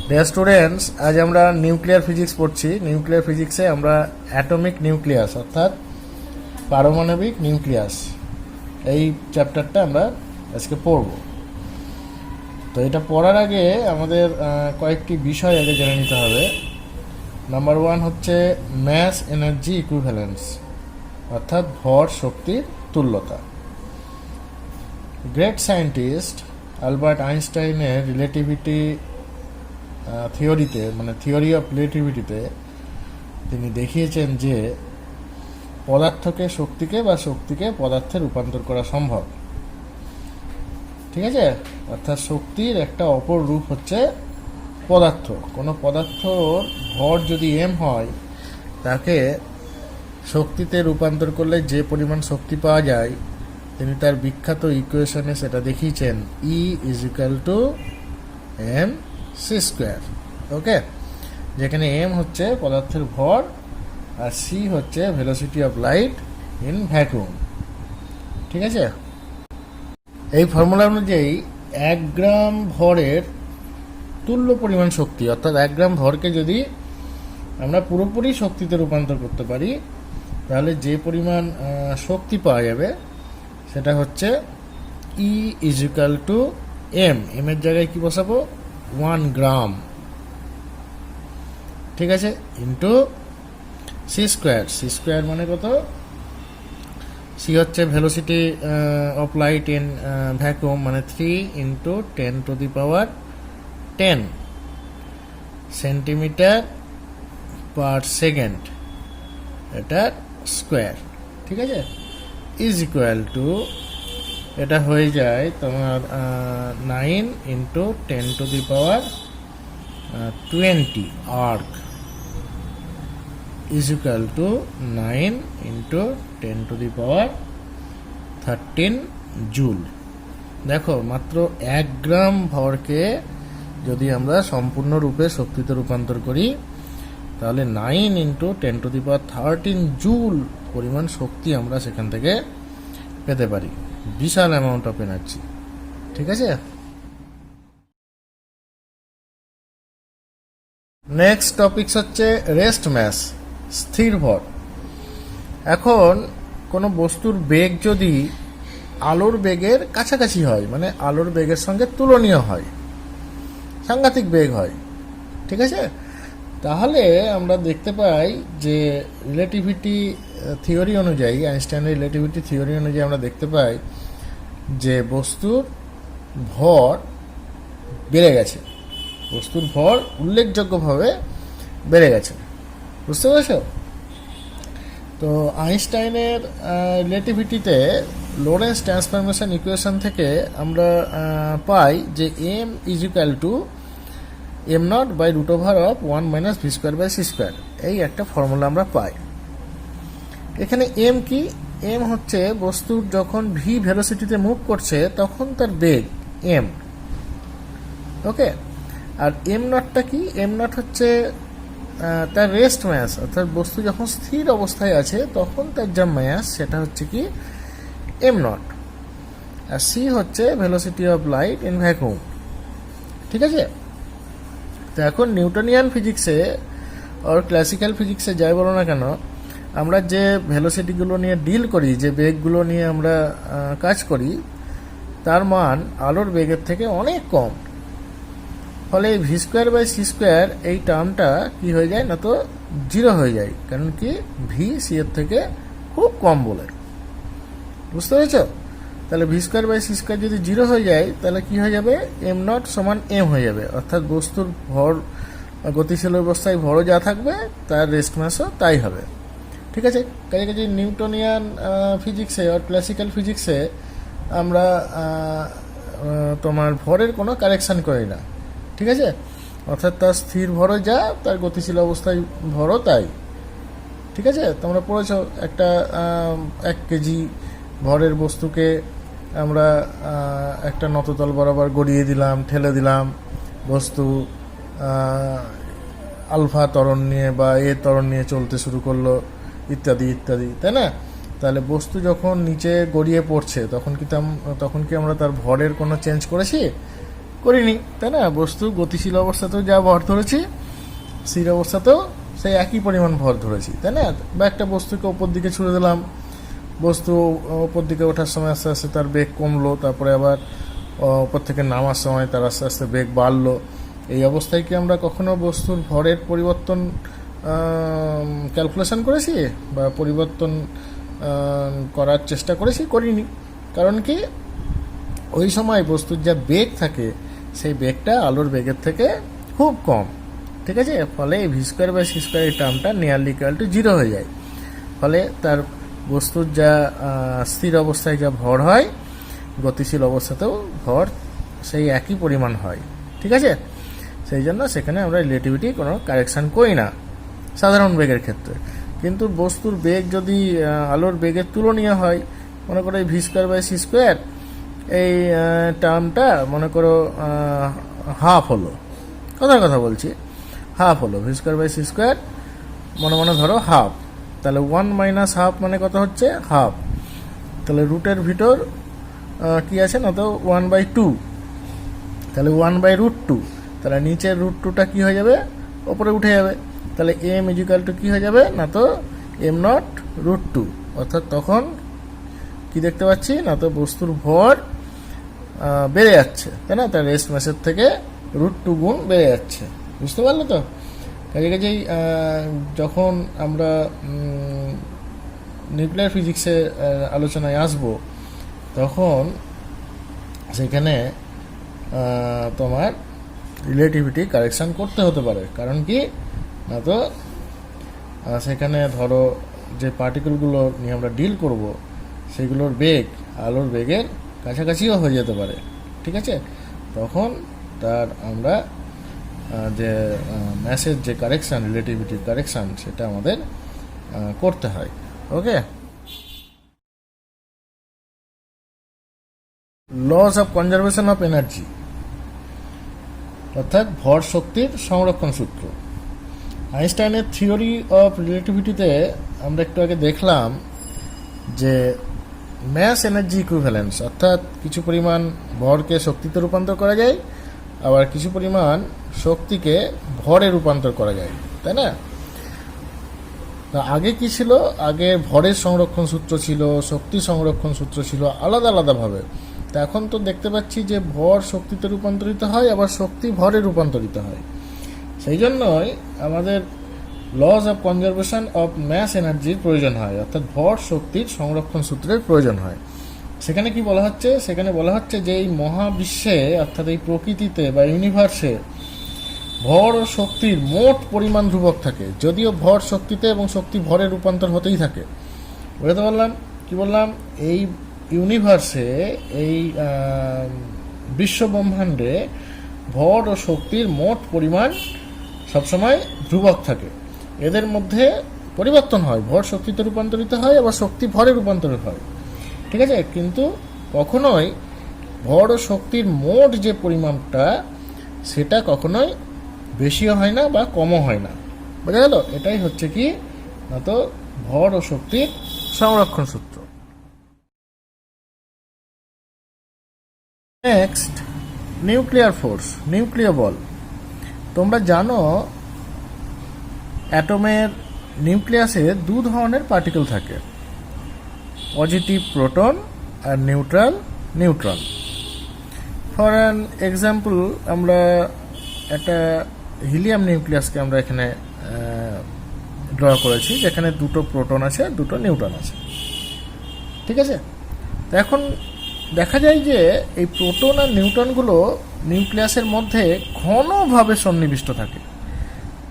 Dear students, আজ আমরা nuclear physics পড়ছি। নিউক্লিয়ার ফিজিক্সে আমরা অ্যাটমিক নিউক্লিয়াস অর্থাৎ পারমাণবিক নিউক্লিয়াস এই চ্যাপ্টারটা আমরা আজকে পড়ব। তো এটা পড়ার আগে আমাদের কয়েকটি বিষয় আগে জেনে নিতে হবে। নাম্বার 1 হচ্ছে ম্যাস এনার্জি ইকুইভ্যালেন্স অর্থাৎ ভর শক্তির তুল্যতা। গ্রেট সায়েন্টিস্ট আলবার্ট আইনস্টাইনের রিলেটিভিটি থিওরিতে মানে থিওরি অফ রিলেটিভিটিতে তিনি দেখিয়েছেন যে পদার্থকে শক্তিকে বা শক্তিকে পদার্থে রূপান্তর করা সম্ভব। ঠিক আছে, অর্থাৎ শক্তির একটা অপর রূপ হচ্ছে পদার্থ। কোনো পদার্থর ভর যদি এম হয় তাকে শক্তিতে রূপান্তর করলে যে পরিমাণ শক্তি পাওয়া যায় তিনি তার বিখ্যাত ইকুয়েশনে সেটা দেখিয়েছেন, E = mc²। ওকে, যেখানে m হচ্ছে পদার্থের ভর আর c হচ্ছে velocity of light in vacuum. ঠিক আছে, এই ফর্মুলা অনুযায়ী 1 গ্রাম ভরের তুল্য পরিমাণ শক্তি অর্থাৎ 1 গ্রাম ভরকে যদি আমরা পুরোপুরি শক্তিতে রূপান্তর করতে পারি তাহলে যে পরিমাণ শক্তি পাওয়া যাবে সেটা হচ্ছে E = m এর জায়গায় কি বসাবো 1 গ্রাম। ঠিক আছে, ইন্টু c² মানে কত? c হচ্ছে velocity of light in vacuum মানে 3 × 10⁻⁻10 সেন্টিমিটার পার সেকেন্ড, এটা স্কোয়ার। ঠিক আছে, ইজ ইকুয়াল টু এটা হয়ে যায় তোমার 9 × 10⁻20 erg is equal to 9 × 10⁻13 joule. দেখো, মাত্র 1 গ্রাম ভরকে যদি আমরা সম্পূর্ণরূপে শক্তিতে রূপান্তর করি তাহলে 9 × 10⁻13 জুল পরিমাণ শক্তি আমরা সেখান থেকে পেতে পারি। বিশাল অ্যামাউন্ট অফ এনার্জি। ঠিক আছে, নেক্সট টপিকস হচ্ছে রেস্ট ম্যাস, স্থির ভর। এখন কোনো বস্তুর বেগ যদি আলোর বেগের কাছাকাছি হয় মানে আলোর বেগের সঙ্গে তুলনীয় হয়, সাংঘাতিক বেগ হয়, ঠিক আছে, তাহলে আমরা দেখতে পাই যে রিলেটিভিটি থিওরি অনুযায়ী, আইনস্টাইনের রিলেটিভিটি থিওরি অনুযায়ী আমরা দেখতে পাই যে বস্তুর ভর বেড়ে গেছে, বস্তুর ভর উল্লেখযোগ্যভাবে বেড়ে গেছে। বুঝতে পেরেছ? তো আইনস্টাইনের রিলেটিভিটিতে লোরেন্স ট্রান্সফরমেশন ইকুয়েশন থেকে আমরা পাই যে m = m0/√1 - v²/c², এই একটা ফর্মুলা আমরা পাই। এখানে m কি? m হচ্ছে বস্তুর যখন v ভেলোসিটিতে মুভ করছে তখন তার বেগ m। ওকে, আর m0টা কি? m0 হচ্ছে তার রেস্ট ম্যাস অর্থাৎ বস্তু যখন স্থির অবস্থায় আছে তখন তার যা ম্যাস সেটা হচ্ছে কি m0, আর c হচ্ছে velocity of light in vacuum. ঠিক আছে, তো এখন নিউটনিয়ান ফিজিক্সে আর ক্লাসিক্যাল ফিজিক্সে যাই বলো না কেন, আমরা যে ভেলোসিটিগুলো নিয়ে ডিল করি, যে বেগগুলো নিয়ে আমরা কাজ করি, তার মান আলোর বেগের থেকে অনেক কম। ফলে এই v²/c² এই টার্মটা কি হয়ে যায় না তো 0 হয়ে যায়, কারণ কি ভি সি এর থেকে খুব কম বলে। বুঝতে পেরেছ? তাহলে v²/c² যদি 0 হয়ে যায় তাহলে কি হয়ে যাবে m0 = m হয়ে যাবে, অর্থাৎ বস্তুর ভর গতিশীল অবস্থায় ভরও যা থাকবে তার রেস্ট ম্যাসও তাই হবে। ঠিক আছে, কাজে নিউটনিয়ান ফিজিক্সে আর ক্লাসিক্যাল ফিজিক্সে আমরা তোমার ভরের কোনো কারেকশান করি না। ঠিক আছে, অর্থাৎ তার স্থির ভরও যা, তার গতিশীল অবস্থায় ভরও তাই। ঠিক আছে, তোমরা পড়েছ একটা 1 কেজি ভরের বস্তুকে আমরা একটা নততল বরাবর গড়িয়ে দিলাম, ঠেলে দিলাম, বস্তু আলফা ত্বরণ নিয়ে বা এ ত্বরণ নিয়ে চলতে শুরু করলো, ইত্যাদি ইত্যাদি, তাই না? তাহলে বস্তু যখন নিচে গড়িয়ে পড়ছে তখন কি আমরা তার ভরের কোনো চেঞ্জ করেছি? করিনি, তাই না? বস্তু গতিশীল অবস্থাতেও যা ভর ধরেছি, স্থির অবস্থাতেও সেই একই পরিমাণ ভর ধরেছি, তাই না? বা একটা বস্তুকে ওপর দিকে ছুড়ে দিলাম, বস্তু ওপর দিকে ওঠার সময় আস্তে আস্তে তার বেগ কমলো, তারপরে আবার ওপর থেকে নামার সময় তার আস্তে আস্তে বেগ বাড়লো। এই অবস্থায় কি আমরা কখনো বস্তুর ভরের পরিবর্তন ক্যালকুলেশন করেছি বা পরিবর্তন করার চেষ্টা করেছি? করিনি। কারণ কি, ওই সময় বস্তুর যা বেগ থাকে সেই বেগটা আলোর বেগের থেকে খুব কম, ঠিক আছে? ফলে V square by C square এই টার্মটা নিয়ারলি ইকুয়াল টু 0 হয়ে যায়। ফলে তার বস্তুর যা স্থির অবস্থায় যা ভর হয়, গতিশীল অবস্থাতেও ভর সেই একই পরিমাণ হয়, ঠিক আছে? সেই জন্য সেখানে আমরা রিলেটিভিটি কোনো কারেকশান করি না সাধারণ বেগের ক্ষেত্রে। কিন্তু বস্তুর বেগ যদি আলোর বেগের তুলনীয় হয়, মনে করো এই V square by C square এই টার্মটা মনে করো হাফ হলো, কথার কথা বলছি, হাফ হলো V square by C square, মনে মনে ধরো হাফ, তাহলে 1 মাইনাস হাফ মানে কত হচ্ছে? হাফ। তাহলে রুটের ভিতর কি আছে না, তো 1/2, তাহলে 1/√2, তাহলে নিচের √2টা কি হয়ে যাবে? ওপরে উঠে যাবে। তাহলে এম ইজিক্যাল টু কি হয়ে যাবে না, তো m0√2, অর্থাৎ তখন কি দেখতে পাচ্ছি না, তো বস্তুর ভর বেড়ে যাচ্ছে, তাই না? তার রেস্ট মাসের থেকে √2 গুণ বেড়ে যাচ্ছে। বুঝতে পারলে তো? কাজে কাজেই যখন আমরা নিউক্লিয়ার ফিজিক্সে আলোচনায় আসব, তখন সেখানে তোমার রিলেটিভিটি কারেকশান করতে হতে পারে। কারণ কি না, তো সেখানে ধরো যে পার্টিকেলগুলো নিয়ে আমরা ডিল করব, সেগুলোর বেগ আলোর বেগের কাছাকাছিও হয়ে যেতে পারে, ঠিক আছে? তখন তার আমরা যে ম্যাসের যে কারেকশান, রিলেটিভিটির কারেকশান, সেটা আমাদের করতে হয়। Okay, loss of conservation of energy, অর্থাৎ ভর শক্তির সংরক্ষণ সূত্র। আইনস্টাইনের থিওরি অফ রিলেটিভিটিতে আমরা একটু আগে দেখলাম যে ম্যাস এনার্জি ইকুইভ্যালেন্স, অর্থাৎ কিছু পরিমাণ ভরকে শক্তিতে রূপান্তর করা যায়, আবার কিছু পরিমাণ শক্তিকে ভরে রূপান্তর করা যায়, তাই না? আগে কি ছিল? আগে ভরের সংরক্ষণ সূত্র ছিল, শক্তি সংরক্ষণ সূত্র ছিল আলাদা আলাদাভাবে। তা এখন তো দেখতে পাচ্ছি যে ভর শক্তিতে রূপান্তরিত হয়, আবার শক্তি ভরে রূপান্তরিত হয়। সেই জন্যই আমাদের loss of conservation of mass এনার্জির প্রয়োজন হয়, অর্থাৎ ভর শক্তির সংরক্ষণ সূত্রের প্রয়োজন হয়। সেখানে কি বলা হচ্ছে? সেখানে বলা হচ্ছে যে এই মহাবিশ্বে, অর্থাৎ এই প্রকৃতিতে বা ইউনিভার্সে ভর ও শক্তির মোট পরিমাণ ধ্রুবক থাকে, যদিও ভর শক্তিতে এবং শক্তি ভরে রূপান্তর হতেই থাকে। বুঝতে পারলাম? কি বললাম? এই ইউনিভার্সে, এই বিশ্বব্রহ্মাণ্ডে ভর ও শক্তির মোট পরিমাণ সবসময় ধ্রুবক থাকে। এদের মধ্যে পরিবর্তন হয়, ভর শক্তিতে রূপান্তরিত হয়, আবার শক্তি ভরে রূপান্তরিত হয়, ঠিক আছে? কিন্তু কখনোই ভর ও শক্তির মোট যে পরিমাণটা, সেটা কখনোই বেশিও হয় না বা কমও হয় না। বোঝা গেল? এটাই হচ্ছে কি না, তো ভর ও শক্তির সংরক্ষণ সূত্র। নেক্সট, নিউক্লিয়ার ফোর্স, নিউক্লিয় বল। তোমরা জানো অ্যাটমের নিউক্লিয়াসে দু ধরনের পার্টিকেল থাকে, পজিটিভ প্রোটন আর neutral neutron. For an example, আমরা একটা হিলিয়াম নিউক্লিয়াসকে আমরা এখানে ড্র করেছি, যেখানে দুটো প্রোটন আছে, দুটো নিউট্রন আছে, ঠিক আছে? তো এখন দেখা যায় যে এই প্রোটন আর নিউট্রনগুলো নিউক্লিয়াসের মধ্যে ঘনভাবে সন্নিবিষ্ট থাকে,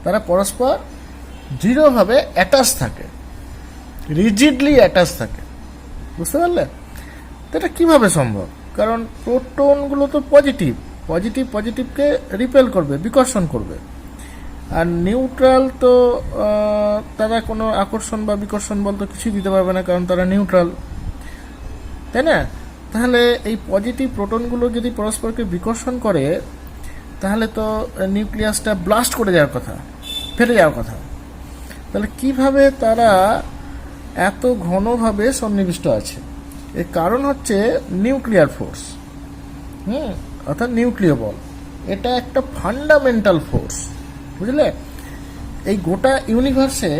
তারা পরস্পর দৃঢ়ভাবে অ্যাটাচ থাকে, রিজিডলি অ্যাটাচ থাকে। বুঝতে পারলে? তো এটা কীভাবে সম্ভব? কারণ প্রোটনগুলো তো পজিটিভ, পজিটিভকে রিপেল করবে, বিকর্ষণ করবে। আর নিউট্রাল তো তারা কোনো আকর্ষণ বা বিকর্ষণ বল তো কিছুই দিতে পারবে না, কারণ তারা নিউট্রাল, তাই না? তাহলে এই পজিটিভ প্রোটনগুলো যদি পরস্পরকে বিকর্ষণ করে, তাহলে তো নিউক্লিয়াসটা ব্লাস্ট করে যাওয়ার কথা, ফেটে যাওয়ার কথা। তাহলে কিভাবে তারা এত ঘনভাবে সন্নিবিষ্ট আছে? এর কারণ হচ্ছে নিউক্লিয়ার ফোর্স, অর্থাৎ নিউক্লিয় বল। এটা একটা ফান্ডামেন্টাল ফোর্স, বুঝলে? এই গোটা ইউনিভার্সে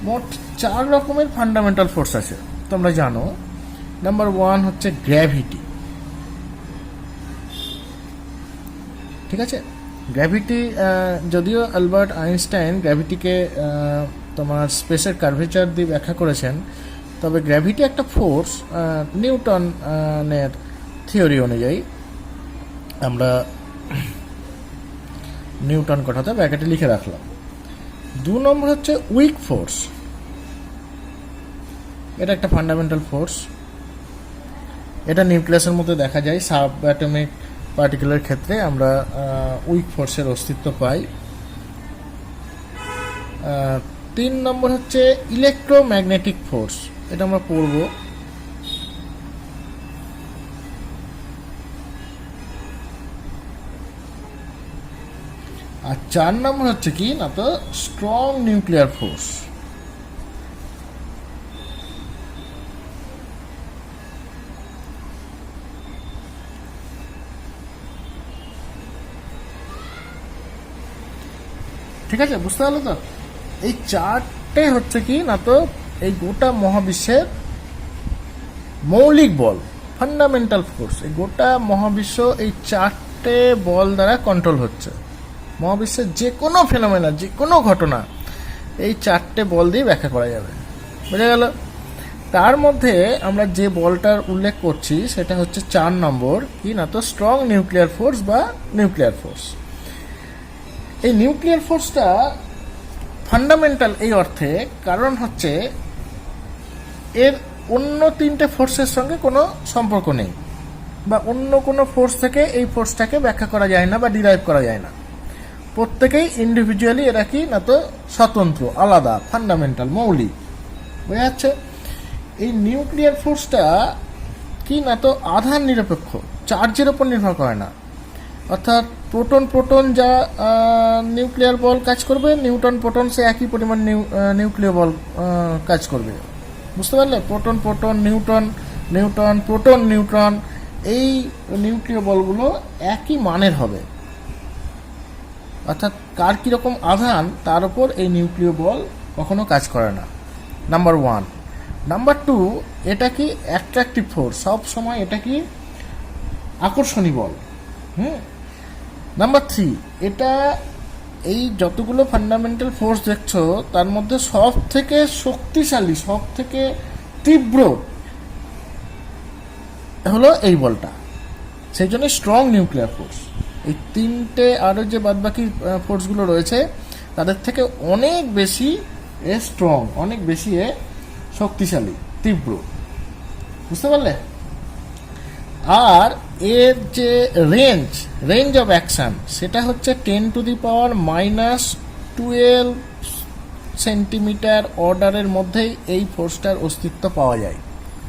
মোট 4 রকমের ফান্ডামেন্টাল ফোর্স আছে, তোমরা জানো। নাম্বার 1 হচ্ছে গ্র্যাভিটি, ঠিক আছে? গ্র্যাভিটি, যদিও আলবার্ট আইনস্টাইন গ্র্যাভিটিকে তোমার স্পেসের কার্ভেচার দিয়ে ব্যাখ্যা করেছেন, তবে গ্র্যাভিটি একটা ফোর্স নিউটনের থিওরি অনুযায়ী। আমরা নিউটন কথাটা ব্র্যাকেটে লিখে রাখলাম। 2 নম্বর হচ্ছে উইক ফোর্স, এটা একটা ফান্ডামেন্টাল ফোর্স। এটা নিউক্লিয়াসের মধ্যে দেখা যায়, সাব অ্যাটমিক পার্টিকেলের ক্ষেত্রে আমরা উইক ফোর্সের অস্তিত্ব পাই। 3 নম্বর হচ্ছে ইলেকট্রোম্যাগনেটিক ফোর্স, এটা আমরা পড়ব। আর 4 নম্বর হচ্ছে কি না তো স্ট্রং নিউক্লিয়ার ফোর্স। ঠিক আছে, বুঝতে পারলো তো? এই 4টে হচ্ছে কি না তো এই গোটা মহাবিশ্বের মৌলিক বল, ফান্ডামেন্টাল ফোর্স। এই গোটা মহাবিশ্ব এই 4টে বল দ্বারা কন্ট্রোল হচ্ছে। মহাবিশ্বের যে কোনো ফেনোমেনা, যে কোনো ঘটনা এই 4টে বল দিয়ে ব্যাখ্যা করা যাবে, বোঝা গেল? তার মধ্যে আমরা যে বলটার উল্লেখ করছি সেটা হচ্ছে 4 নম্বর, কি না তো স্ট্রং নিউক্লিয়ার ফোর্স বা নিউক্লিয়ার ফোর্স। এই নিউক্লিয়ার ফোর্সটা ফান্ডামেন্টাল এই অর্থে, কারণ হচ্ছে এর অন্য 3টে ফোর্সের সঙ্গে কোনো সম্পর্ক নেই, বা অন্য কোনো ফোর্স থেকে এই ফোর্সটাকে ব্যাখ্যা করা যায় না বা ডিরাইভ করা যায় না। প্রত্যেকেই ইন্ডিভিজুয়ালি এরা কি না তো স্বতন্ত্র, আলাদা, ফান্ডামেন্টাল, মৌলিক, বোঝা যাচ্ছে? এই নিউক্লিয়ার ফোর্সটা কি না তো আধান নিরপেক্ষ, চার্জের ওপর নির্ভর করে না। অর্থাৎ প্রোটন যা নিউক্লিয়ার বল কাজ করবে, নিউটন সে একই পরিমাণ নিউক্লিয়ার বল কাজ করবে, বুঝতে পারলে? প্রোটন নিউট্রন এই নিউক্লিয়ার বলগুলো একই মানের হবে। অর্থাৎ কার কীরকম আধান তার উপর এই নিউক্লিয়ার বল কখনো কাজ করে না, নাম্বার 1। নাম্বার 2, এটা কি অ্যাট্রাকটিভ ফোর্স, সব সময় এটা কি আকর্ষণী বল। নাম্বার 3, এটা এই যতগুলো ফান্ডামেন্টাল ফোর্স দেখছো তার মধ্যে সব থেকে শক্তিশালী, সব থেকে তীব্র হলো এই বলটা, সেই জন্য স্ট্রং নিউক্লিয়ার ফোর্স। এই 3টে আরও যে বাদবাকি ফোর্সগুলো রয়েছে তাদের থেকে অনেক বেশি স্ট্রং, অনেক বেশি শক্তিশালী, তীব্র, বুঝতে পারলে? আর এর যে রেঞ্জ অফ অ্যাকশন সেটা হচ্ছে 10⁻⁻12 সেন্টিমিটার অর্ডারের মধ্যেই এই ফোর্সটার অস্তিত্ব পাওয়া যায়,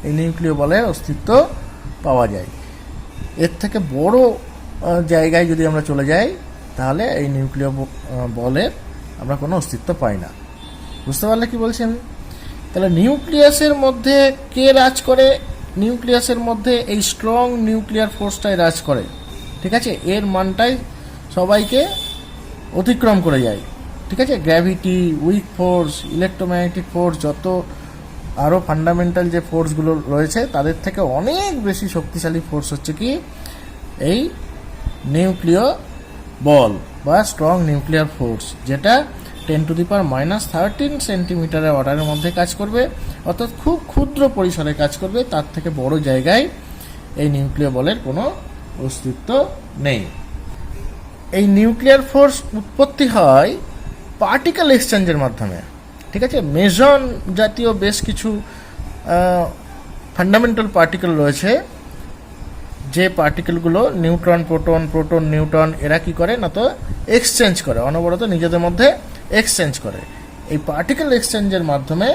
এই নিউক্লিয় বলের অস্তিত্ব পাওয়া যায়। এর থেকে বড় জায়গায় যদি আমরা চলে যাই তাহলে এই নিউক্লিয় বলের আমরা কোনো অস্তিত্ব পাই না, বুঝতে পারলে কি বলছি আমি? তাহলে নিউক্লিয়াসের মধ্যে কে রাজ করে? নিউক্লিয়াসের মধ্যে এই স্ট্রং নিউক্লিয়ার ফোর্সটাই রাজ করে, ঠিক আছে? এর মানটাই সবাইকে অতিক্রম করে যায়, ঠিক আছে? Gravity, week force, electromagnetic force, যত আরও ফান্ডামেন্টাল যে ফোর্সগুলো রয়েছে তাদের থেকে অনেক বেশি শক্তিশালী ফোর্স হচ্ছে কি এই নিউক্লিয় বল বা স্ট্রং নিউক্লিয়ার ফোর্স, যেটা 10⁻⁻13 সেন্টিমিটারের অর্ডারের মধ্যে কাজ করবে, অর্থাৎ খুব ক্ষুদ্র পরিসরে কাজ করবে। তার থেকে বড় জায়গায় এই নিউক্লিয়ার বলের কোনো অস্তিত্ব নেই। এই নিউক্লিয়ার ফোর্স উৎপত্তি হয় পার্টিকেল এক্সচেঞ্জের মাধ্যমে, ঠিক আছে? মেজন জাতীয় বেশ কিছু ফান্ডামেন্টাল পার্টিকেল রয়েছে, যে পার্টিকেলগুলো নিউট্রন, প্রোটন নিউট্রন এরা কি করে না তো এক্সচেঞ্জ করে, অনবরত নিজেদের মধ্যে এক্সচেঞ্জ করে। এই পার্টিকেল এক্সচেঞ্জের মাধ্যমে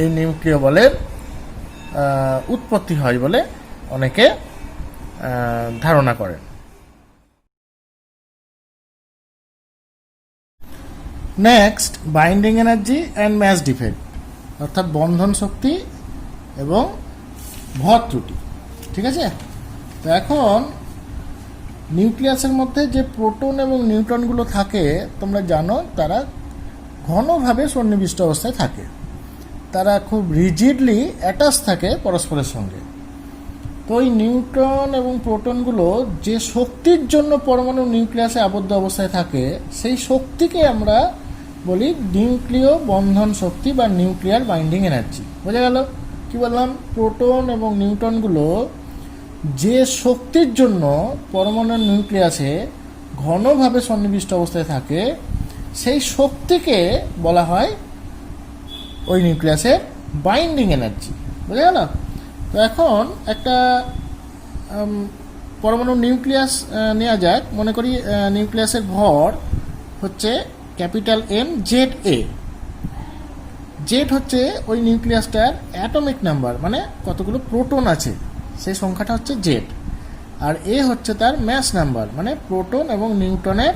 এই নিউক্লিয় বলের উৎপত্তি হয় বলে অনেকে ধারণা করেন। Next, binding energy and mass defect, অর্থাৎ বন্ধন শক্তি এবং ভর ত্রুটি, ঠিক আছে? তো এখন নিউক্লিয়াসের মধ্যে যে প্রোটন এবং নিউট্রনগুলো থাকে তোমরা জানো তারা ঘনভাবে সন্নিবিষ্ট অবস্থায় থাকে, তারা খুব রিজিডলি অ্যাটাচ থাকে পরস্পরের সঙ্গে। তো এই নিউট্রন এবং প্রোটনগুলো যে শক্তির জন্য পরমাণু নিউক্লিয়াসে আবদ্ধ অবস্থায় থাকে সেই শক্তিকে আমরা বলি নিউক্লিয় বন্ধন শক্তি বা নিউক্লিয়ার বাইন্ডিং এনার্জি। বোঝা গেল কি বললাম? প্রোটন এবং নিউট্রনগুলো যে শক্তির জন্য পরমাণু নিউক্লিয়াসে ঘনভাবে সন্নিবিষ্ট অবস্থায় থাকে সেই শক্তিকে বলা হয় ওই নিউক্লিয়াসের বাইন্ডিং এনার্জি। বোঝা গেল? তো এখন একটা পরমাণু নিউক্লিয়াস নেওয়া যাক। মনে করি নিউক্লিয়াসের ভর হচ্ছে ক্যাপিটাল এম জেড এ। জেড হচ্ছে ওই নিউক্লিয়াসটার অ্যাটমিক নাম্বার, মানে কতগুলো প্রোটন আছে সেই সংখ্যাটা হচ্ছে জেড, আর এ হচ্ছে তার ম্যাস নাম্বার, মানে প্রোটন এবং নিউট্রনের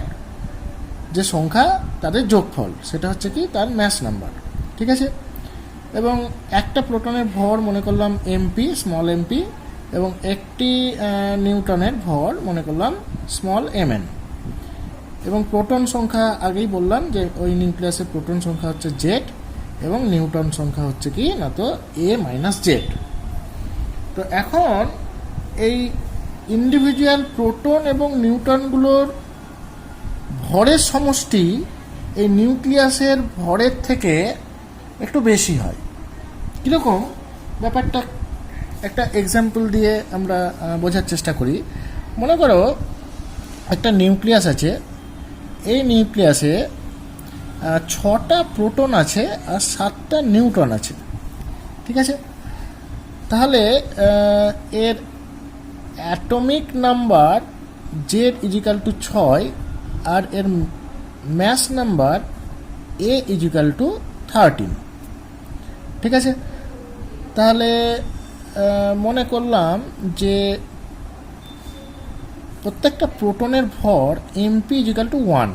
যে সংখ্যা তাদের যোগফল, সেটা হচ্ছে কি তার ম্যাস নাম্বার। ঠিক আছে? এবং একটা প্রোটনের ভর মনে করলাম এমপি, স্মল এমপি, এবং একটি নিউট্রনের ভর মনে করলাম স্মল এমএন। এবং প্রোটন সংখ্যা আগেই বললাম যে ওই নিউক্লিয়াসের প্রোটন সংখ্যা হচ্ছে জেড এবং নিউট্রন সংখ্যা হচ্ছে কি না তো এ মাইনাস জেড। তো এখন এই ইন্ডিভিজুয়াল প্রোটন এবং নিউট্রনগুলোর ভরের সমষ্টি এই নিউক্লিয়াসের ভরের থেকে একটু বেশি হয়। কীরকম ব্যাপারটা একটা এক্সাম্পল দিয়ে আমরা বোঝার চেষ্টা করি। মনে করো একটা নিউক্লিয়াস আছে, এই নিউক্লিয়াসে 6টা প্রোটন আছে আর 7টা নিউট্রন আছে। ঠিক আছে? তাহলে এর atomic number Z is equal to 6 আর এর mass number A is equal to 13। ঠিক আছে? তাহলে মনে করলাম যে প্রত্যেকটা প্রোটনের ভর এমপি ইজিক্যাল টু 1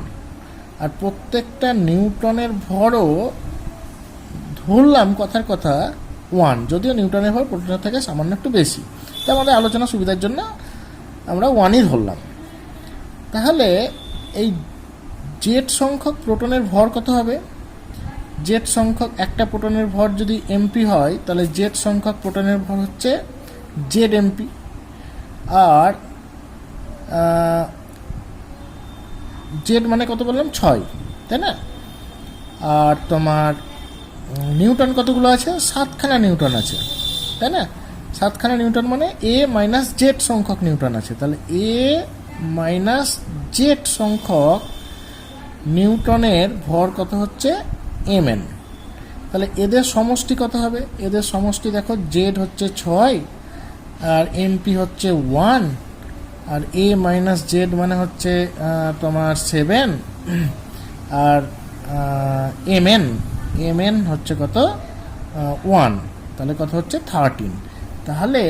আর প্রত্যেকটা নিউট্রনের ভরও ধরলাম কথার কথা 1, যদিও নিউট্রনের ভর প্রোটনের থেকে সামান্য একটু বেশি, তাই আমাদের আলোচনা সুবিধার জন্য আমরা 1ই ধরলাম। তাহলে এই জেড সংখ্যক প্রোটনের ভর কত হবে? জেড সংখ্যক একটা প্রোটনের ভর যদি এমপি হয় তাহলে জেড সংখ্যক প্রোটনের ভর হচ্ছে জেড এমপি, আর জেড মানে কত বললাম 6, তাই না? আর তোমার নিউটন কতগুলো আছে? 7খানা নিউটন আছে, তাই না? 7খানা নিউটন মানে এ মাইনাস জেড সংখ্যক নিউটন আছে। তাহলে এ মাইনাস জেড সংখ্যক নিউটনের ভর কত হচ্ছে? এমএন। তাহলে এদের সমষ্টি কত হবে? এদের সমষ্টি দেখো, জেড হচ্ছে 6 আর এমপি হচ্ছে 1 আর এ মাইনাস জেড মানে হচ্ছে তোমার 7 আর এমএন হচ্ছে কত? 1। তাহলে কত হচ্ছে? 13। তাহলে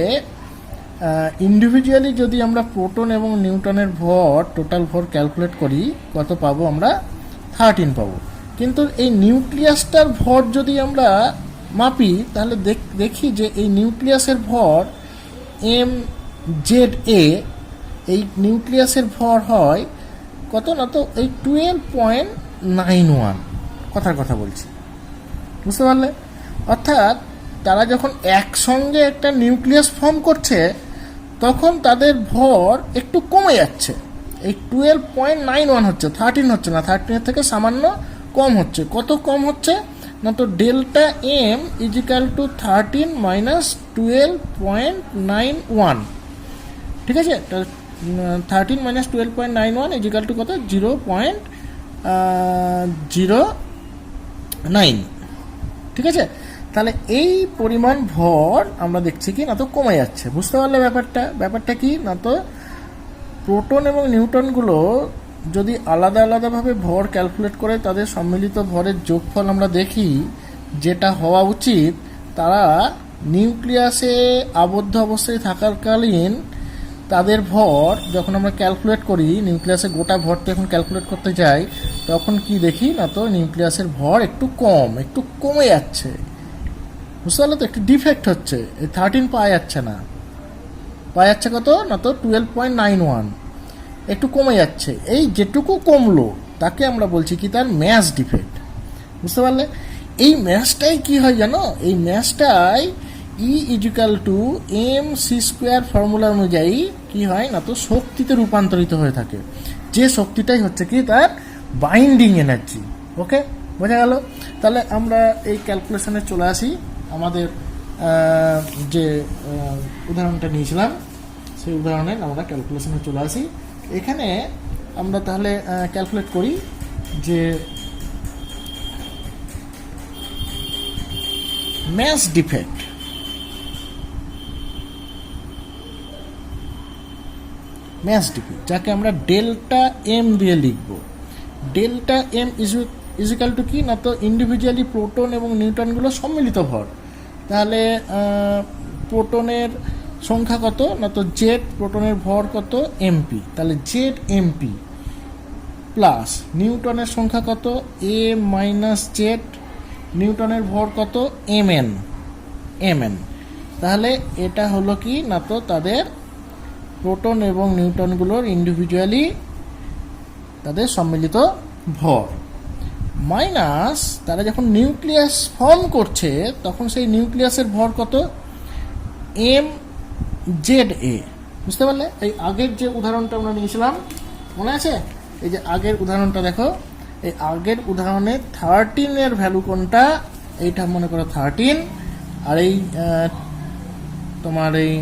ইন্ডিভিজুয়ালি যদি আমরা প্রোটন এবং নিউট্রনের ভর টোটাল ভর ক্যালকুলেট করি কত পাবো? আমরা 13 পাবো। কিন্তু এই নিউক্লিয়াসটার ভর যদি আমরা মাপি তাহলে দেখি যে এই নিউক্লিয়াসের ভর এম জেড এ, এই নিউক্লিয়াসের ভর হয় কত না তো এই 12.91। কথার কথা বলছি, বুঝতে পারলে? অর্থাৎ তারা যখন একসঙ্গে একটা নিউক্লিয়াস ফর্ম করছে তখন তাদের ভর একটু কমে যাচ্ছে। এই 12.91 হচ্ছে, 13 হচ্ছে না, 13 থেকে সামান্য কম হচ্ছে। কত কম হচ্ছে না তো delta M is equal to 13 minus 12.91। ঠিক আছে? 13 মাইনাস 12.91 ইজিক্যাল টু কত? 0.09। ঠিক আছে? তাহলে এই পরিমাণ ভর আমরা দেখছি কি না তো কমে যাচ্ছে। বুঝতে পারলে ব্যাপারটা কি না তো প্রোটন এবং নিউট্রনগুলো যদি আলাদা আলাদাভাবে ভর ক্যালকুলেট করে তাদের সম্মিলিত ভরের যোগফল আমরা দেখি যেটা হওয়া উচিত, তারা নিউক্লিয়াসে আবদ্ধ অবস্থায় থাকাকালীন তাদের ভর যখন আমরা ক্যালকুলেট করি, নিউক্লিয়াসের গোটা ভরটা যখন ক্যালকুলেট করতে যাই তখন কি দেখি না তো নিউক্লিয়াসের ভর একটু কমে যাচ্ছে। বুঝতে পারলে তো? একটু ডিফেক্ট হচ্ছে, এই 13 পাওয়া যাচ্ছে না, পাওয়া যাচ্ছে কত না তো 12.91। একটু কমে যাচ্ছে, এই যেটুকু কমলো তাকে আমরা বলছি কি তার ম্যাস ডিফেক্ট। বুঝতে পারলে? এই ম্যাসটাই কি হয় জানো, এই ম্যাসটাই E=mc² ফর্মুলা অনুযায়ী কি হয় না তো শক্তিতে রূপান্তরিত হয়ে থাকে, যে শক্তিটাই হচ্ছে কি তার বাইন্ডিং এনার্জি। ওকে, বোঝা গেল? তাহলে আমরা এই ক্যালকুলেশনে চলে আসি, আমাদের যে উদাহরণটা নিয়েছিলাম সেই উদাহরণে আমরা ক্যালকুলেশনে চলে আসি। এখানে আমরা তাহলে ক্যালকুলেট করি যে ম্যাস ডিফেক্ট, যাকে আমরা ডেল্টা এম দিয়ে লিখব। ডেল্টা এম ইজিক্যাল টু কি না তো ইন্ডিভিজুয়ালি প্রোটন এবং নিউট্রনগুলো সম্মিলিত ভর। তাহলে প্রোটনের সংখ্যা কত না তো জেড, প্রোটনের ভর কত এমপি, তাহলে জেড এমপি প্লাস নিউটনের সংখ্যা কত এ মাইনাস জেড, নিউটনের ভর কত এমএন। তাহলে এটা হলো কি না তো তাদের প্রোটন এবং নিউটনগুলোর ইন্ডিভিজুয়ালি তাদের সম্মিলিত ভর, মাইনাস তারা যখন নিউক্লিয়াস ফর্ম করছে তখন সেই নিউক্লিয়াসের ভর কত এম জেড এ। বুঝতে পারলে? এই আগের যে উদাহরণটা আমরা নিয়েছিলাম মনে আছে? এই যে আগের উদাহরণটা দেখো, এই আগের উদাহরণে 13 ভ্যালু কোনটা, এইটা মনে করো 13, আর এই তোমার এই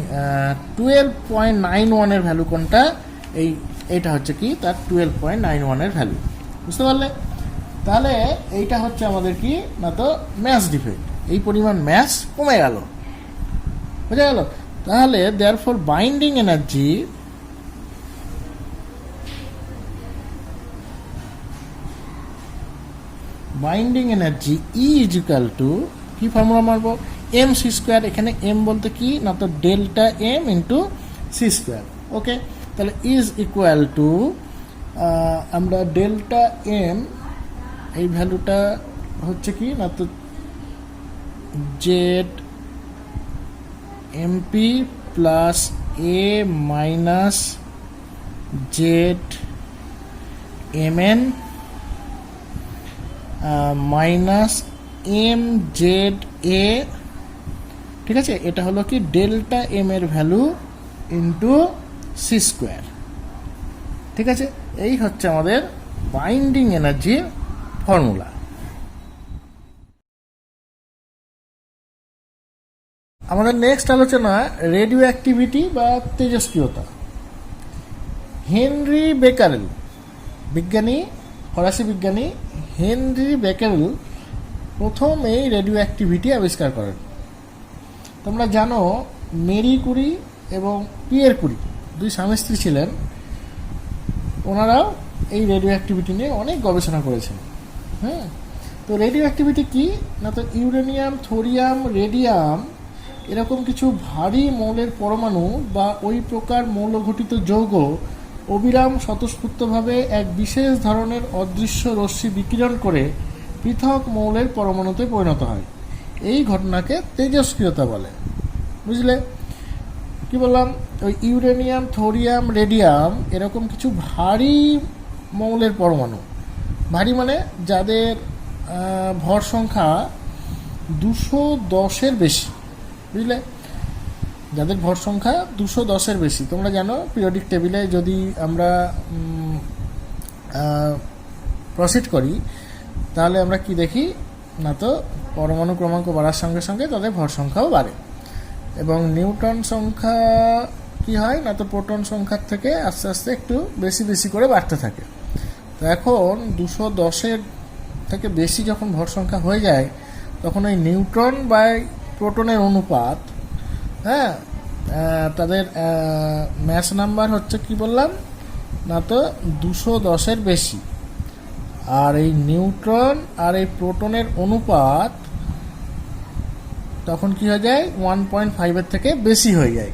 12.91 ভ্যালু কোনটা, এইটা হচ্ছে কি তার 12.91 ভ্যালু। বুঝতে পারলে? তাহলে এইটা হচ্ছে আমাদের কি না তো ম্যাস ডিফেক্ট, এই পরিমাণ ম্যাস কমে গেল। বুঝা গেল? তাহলে দেয়ারফর বাইন্ডিং এনার্জি E=, কি ফর্মুলা মারবো, mc²। এখানে m বলতে কি না তো ডেল্টা m ইন্টু c²। ওকে, তাহলে = আমরা ডেল্টা m এই ভ্যালুটা হচ্ছে কি না তো Z MP plus A minus Z MN minus M Z A. ঠিক আছে, এটা হলো কি ডেল্টা এম এর ভ্যালু ইন্টু c²। ঠিক আছে, এই হচ্ছে আমাদের বাইন্ডিং এনার্জির ফর্মুলা। আমাদের নেক্সট আলোচনা রেডিও অ্যাক্টিভিটি বা তেজস্ক্রিয়তা। হেনরি বেকারেল বিজ্ঞানী, ফরাসি বিজ্ঞানী হেনরি বেকারেল প্রথম এই রেডিও অ্যাক্টিভিটি আবিষ্কার করেন। তোমরা জানো মেরি কুরি এবং পিয়ের কুরি দুই স্বামী স্ত্রী ছিলেন, ওনারাও এই রেডিও অ্যাক্টিভিটি নিয়ে অনেক গবেষণা করেছেন। হ্যাঁ, তো রেডিও অ্যাক্টিভিটি কি না তো ইউরেনিয়াম, থোরিয়াম, রেডিয়াম এরকম কিছু ভারী মৌলের পরমাণু বা ওই প্রকার মৌলঘটিত যৌগ অবিরাম স্বতঃস্ফূর্তভাবে এক বিশেষ ধরনের অদৃশ্য রশ্মি বিকিরণ করে পৃথক মৌলের পরমাণুতে পরিণত হয়। এই ঘটনাকে তেজস্ক্রিয়তা বলে। বুঝলে কি বললাম? ওই ইউরেনিয়াম, থোরিয়াম, রেডিয়াম এরকম কিছু ভারী মৌলের পরমাণু, ভারী মানে যাদের ভর সংখ্যা 210-এর বেশি। বুঝলে, যাদের ভর সংখ্যা 210-এর বেশি। তোমরা জানো পিরিয়ডিক টেবিলে যদি আমরা প্রসিড করি তাহলে আমরা কি দেখি না তো পরমাণু ক্রমাঙ্ক বাড়ার সঙ্গে সঙ্গে তাদের ভর সংখ্যাও বাড়ে, এবং নিউট্রন সংখ্যা কি হয় না তো প্রোটন সংখ্যার থেকে আস্তে আস্তে একটু বেশি বেশি করে বাড়তে থাকে। তো এখন 210-এর থেকে বেশি যখন ভর সংখ্যা হয়ে যায় তখন ওই নিউট্রন বাই প্রোটনের অনুপাত, হ্যাঁ, তাদের ম্যাস নাম্বার হচ্ছে কি বললাম না তো 210-এর বেশি, আর এই নিউট্রন আর এই প্রোটনের অনুপাত তখন কি হয়ে যায় 1.5-এর থেকে বেশি হয়ে যায়।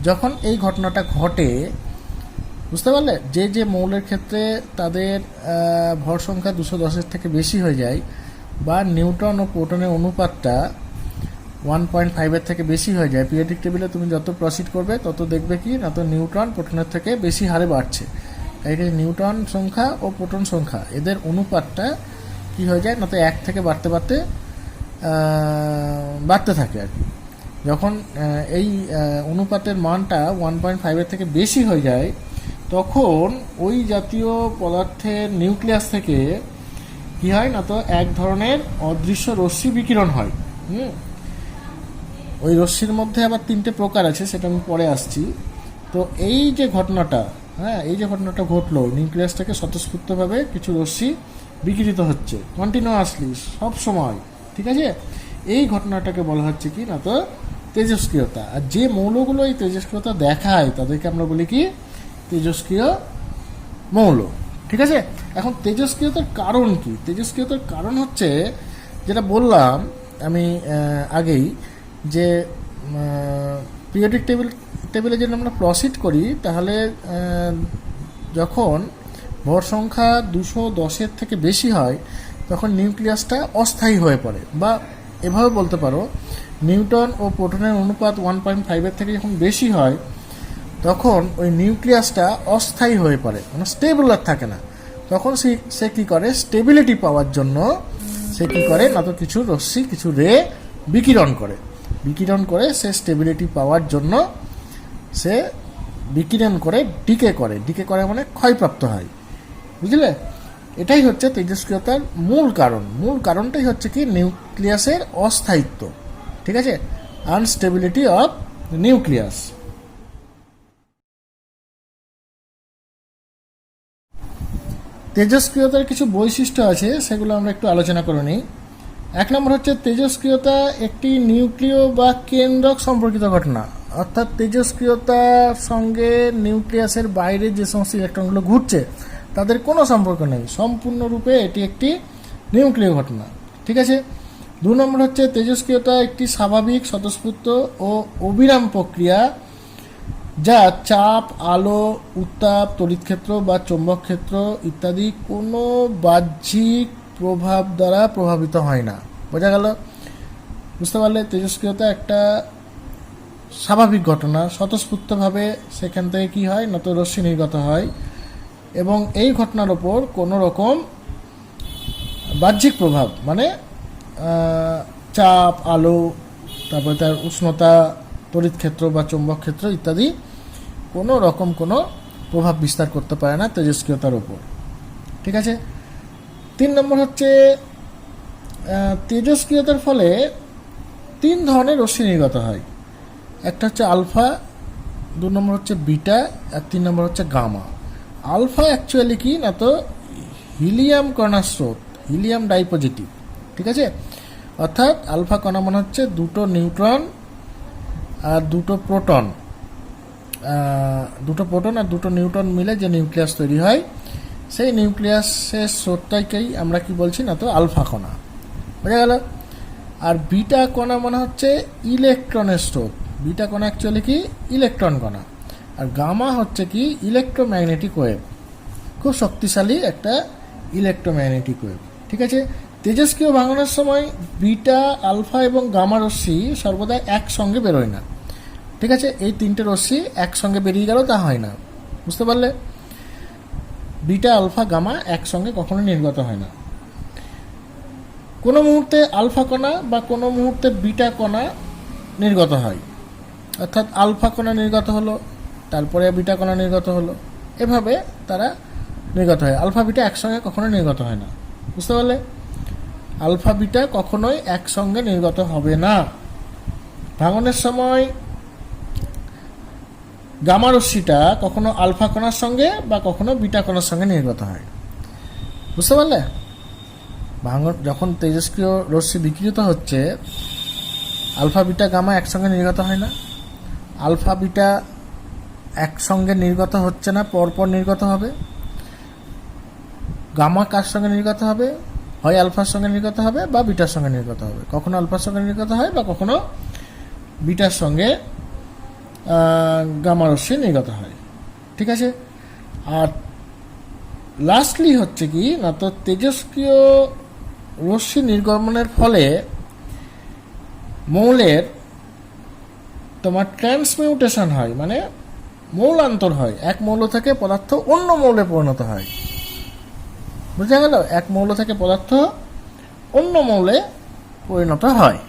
যখন এই ঘটনাটা ঘটে, বুঝতে পারলে, যে যে মৌলের ক্ষেত্রে তাদের ভর সংখ্যা 210-এর থেকে বেশি হয়ে যায় বা নিউট্রন ও প্রোটনের অনুপাতটা 1.5-এর থেকে বেশি হয়ে যায়, পিরিয়ডিক টেবিলে তুমি যত প্রসিড করবে তত দেখবে কি না তো নিউট্রন প্রোটনের থেকে বেশি হারে বাড়ছে। এই যে নিউটন সংখ্যা ও প্রোটন সংখ্যা এদের অনুপাতটা কি হয়ে যায় না, তো 1 থেকে বাড়তে বাড়তে বাড়তে থাকে আর কি। যখন এই অনুপাতের মানটা 1.5 থেকে বেশি হয়ে যায়, তখন ওই জাতীয় পদার্থের নিউক্লিয়াস থেকে কি হয় না, তো এক ধরনের অদৃশ্য রশ্মি বিকিরণ হয়। ওই রশ্মির মধ্যে আবার 3টে প্রকার আছে, সেটা আমি পরে আসছি। তো এই যে ঘটনাটা, এই যে ঘটনাটা ঘটলো, নিউক্লিয়াস থেকে স্বতঃস্ফূর্তভাবে কিছু রশ্মি বিকিরিত হচ্ছে কন্টিনিউয়াসলি সব সময়, ঠিক আছে। এই ঘটনাটাকে বলা হচ্ছে কি না, তো তেজস্ক্রিয়তা। আর যে মৌলগুলো এই তেজস্ক্রিয়তা দেখায় তাদেরকে আমরা বলি কি, তেজস্ক্রিয় মৌল, ঠিক আছে। এখন তেজস্ক্রিয়তার কারণ কি? তেজস্ক্রিয়তার কারণ হচ্ছে যেটা বললাম আমি আগেই, যে পিরিয়ডিক টেবিলে যদি আমরা প্রসিড করি, তাহলে যখন ভর সংখ্যা 210 থেকে বেশি হয় তখন নিউক্লিয়াসটা অস্থায়ী হয়ে পড়ে, বা এভাবে বলতে পারো নিউটন ও প্রোটনের অনুপাত 1.5 থেকে যখন বেশি হয় তখন ওই নিউক্লিয়াসটা অস্থায়ী হয়ে পড়ে, মানে স্টেবল আর থাকে না। তখন সে কী করে, স্টেবিলিটি পাওয়ার জন্য সে কী করে না, তো কিছু রশ্মি কিছু রে বিকিরণ করে সে স্টেবিলিটি পাওয়ার জন্য সে বিকিরণ করে ডিকে করে মানে ক্ষয়প্রাপ্ত হয়, বুঝলে। এটাই হচ্ছে তেজস্ক্রিয়তার মূল কারণটাই হচ্ছে কি, নিউক্লিয়াসের অস্থায়িত্ব, ঠিক আছে, আনস্টেবিলিটি অফ নিউক্লিয়াস। তেজস্ক্রিয়তার কিছু বৈশিষ্ট্য আছে, সেগুলো আমরা একটু আলোচনা করে নিই। 1 নম্বর হচ্ছে তেজস্ক্রিয়তা একটি নিউক্লিয় বা কেন্দ্রক সম্পর্কিত ঘটনা, অর্থাৎ তেজস্ক্রিয়তার সঙ্গে নিউক্লিয়াসের বাইরে যে সমস্ত ইলেকট্রনগুলো ঘুরছে তাদের কোনো সম্পর্ক নেই, সম্পূর্ণরূপে এটি একটি নিউক্লিয় ঘটনা, ঠিক আছে। 2 নম্বর হচ্ছে তেজস্ক্রিয়তা একটি স্বাভাবিক, স্বতঃস্ফূর্ত ও অবিরাম প্রক্রিয়া, যা চাপ, আলো, উত্তাপ, তড়িৎক্ষেত্র বা চৌম্বক ক্ষেত্র ইত্যাদি কোনো বাহ্যিক প্রভাব দ্বারা প্রভাবিত হয় না। বোঝা গেল? বুঝতে পারলে? তেজস্ক্রিয়তা একটা স্বাভাবিক ঘটনা, স্বতঃস্ফূর্তভাবে সেখান থেকে কী হয় না, তো রশ্মি নির্গত হয়, এবং এই ঘটনার ওপর কোনো রকম বাহ্যিক প্রভাব মানে চাপ, আলো, তারপরে তার উষ্ণতা, তড়িৎক্ষেত্র বা চৌম্বক ক্ষেত্র ইত্যাদি কোনো রকম কোনো প্রভাব বিস্তার করতে পারে না তেজস্ক্রিয়তার ওপর, ঠিক আছে। 3 নম্বর হচ্ছে তেজস্ক্রিয়তার ফলে 3 ধরনের রশ্মি নির্গত হয়। একটা হচ্ছে আলফা, 2 নম্বর হচ্ছে বিটা, আর 3 নম্বর হচ্ছে গামা। আলফা অ্যাকচুয়ালি কি না, তো হিলিয়াম কণার স্রোত, হিলিয়াম ডাইপজিটিভ, ঠিক আছে। অর্থাৎ আলফা কণা মানে হচ্ছে 2টো নিউট্রন আর 2টো প্রোটন, আর 2টো নিউট্রন মিলে যে নিউক্লিয়াস তৈরি হয়, সেই নিউক্লিয়াসের স্রোতটাকেই আমরা কি বলছি না, তো আলফা কণা, বোঝা গেল। আর বিটা কণা মানে হচ্ছে ইলেকট্রনের স্রোত, বিটা কণা অ্যাকচুয়ালি কি ইলেকট্রন কণা। আর গামা হচ্ছে কি ইলেকট্রোম্যাগনেটিক ওয়েভ, খুব শক্তিশালী একটা ইলেকট্রোম্যাগনেটিক ওয়েভ, ঠিক আছে। তেজস্ক্রিয় ভাঙনের সময় বিটা, আলফা এবং গামা রশ্মি সর্বদা একসঙ্গে বেরোয় না, ঠিক আছে। এই 3টে রশ্মি একসঙ্গে বেরিয়ে গেল তা হয় না, বুঝতে পারলে। বিটা, আলফা, গামা একসঙ্গে কখনো নির্গত হয় না। কোনো মুহূর্তে আলফা কণা বা কোনো মুহূর্তে বিটা কণা নির্গত হয়, অর্থাৎ আলফা কণা নির্গত হলো, তারপরে বিটা কণা নির্গত হলো, এভাবে তারা নির্গত হয়। আলফা বিটা একসঙ্গে কখনো নির্গত হয় না, বুঝতে পারলে। আলফা বিটা কখনোই একসঙ্গে নির্গত হবে না। ভাঙনের সময় গামা রশ্মিটা কখনো আলফা কণার সঙ্গে বা কখনো বিটা কণার সঙ্গে নির্গত হয়, বুঝতে পারলে। ভাঙন যখন তেজস্ক্রিয় রশ্মি বিকিরিত হচ্ছে, আলফা বিটা গামা একসঙ্গে নির্গত হয় না, আলফা বিটা একসঙ্গে নির্গত হচ্ছে না, পরপর নির্গত হবে। গামা কার সঙ্গে নির্গত হবে? হয় আলফার সঙ্গে নির্গত হবে বা বিটার সঙ্গে নির্গত হবে, কখনো আলফার সঙ্গে নির্গত হয় বা কখনো বিটার সঙ্গে গামা রশ্মি নির্গত হয়, ঠিক আছে। আর লাস্টলি হচ্ছে কি না, তো তেজস্ক্রিয় রশ্মি নির্গমনের ফলে মৌলের তোমার ট্রান্সমিউটেশন হয়, মানে মৌলান্তর হয়, এক মৌল থেকে পদার্থ অন্য মৌলে পরিণত হয়। বুঝা গেল? এক মৌল থেকে পদার্থ অন্য মৌলে পরিণত হয়।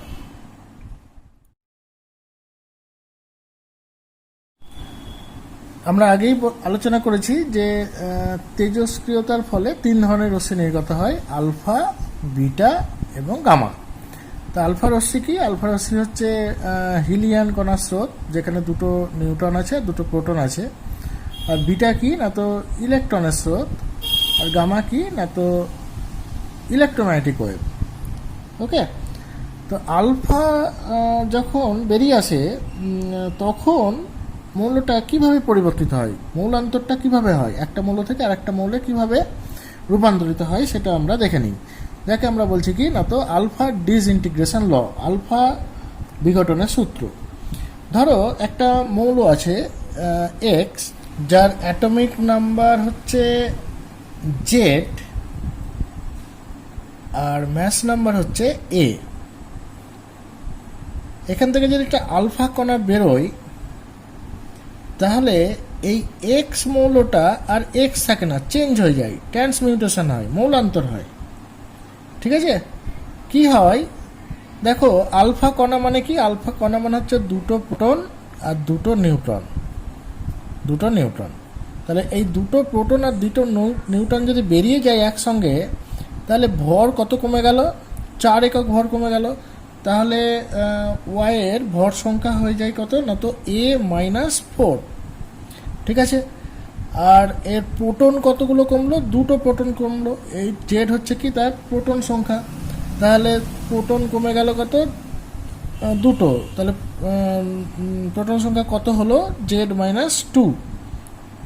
আমরা আগেই আলোচনা করেছি যে তেজস্ক্রিয়তার ফলে 3 ধরনের রশ্মি নির্গত হয়, আলফা, বিটা এবং গামা। তা আলফা রশ্মি কি? আলফা রশ্মি হচ্ছে হিলিয়ান কণার স্রোত, যেখানে 2টো নিউট্রন আছে, 2টো প্রোটন আছে। আর বিটা কি? না তো ইলেকট্রনের স্রোত। আর গামা কি? না তো ইলেকট্রোম্যাগনেটিক ওয়েভ। ওকে, তো আলফা যখন বেরিয়ে আসে তখন মৌলটা কিভাবে পরিবর্তিত হয়, মৌলান্তরটা কিভাবে হয়, একটা মৌল থেকে আরেকটা মৌলে কিভাবে রূপান্তরিত হয় সেটা আমরা দেখে নিই। যাকে আমরা বলছি কি না তো আলফা ডিসইন্টিগ্রেশন ল, আলফা বিঘটনের সূত্র। ধরো একটা মৌল আছে এক্স, যার অ্যাটমিক নাম্বার হচ্ছে জেড আর ম্যাস নাম্বার হচ্ছে এ। এখান থেকে যদি একটা আলফা কণা বেরোয় তাহলে এই এক্স মৌলটা আর এক্স থাকে না, চেঞ্জ হয়ে যায়, ট্রান্সমিউটেশন হয়, মৌলান্তর হয়। ঠিক আছে? কি হয় দেখো, আলফা কণা মানে কি? আলফা কণা মানে হচ্ছে 2টো প্রোটন আর 2টো নিউট্রন, 2টো নিউট্রন। তাহলে এই 2টো প্রোটন আর 2টো নিউট্রন যদি বেরিয়ে যায় একসঙ্গে, তাহলে ভর কত কমে গেল? 4 একক ভর কমে গেল। তাহলে ওয়াই এর ভর সংখ্যা হয়ে যায় কত? না তো a-4। ঠিক আছে? আর এর প্রোটন কতগুলো কমলো? 2টো প্রোটন কমলো। এই জেড হচ্ছে কি? তার প্রোটন সংখ্যা। তাহলে প্রোটন কমে গেল কত? 2টো। তাহলে প্রোটন সংখ্যা কত হলো? z-2।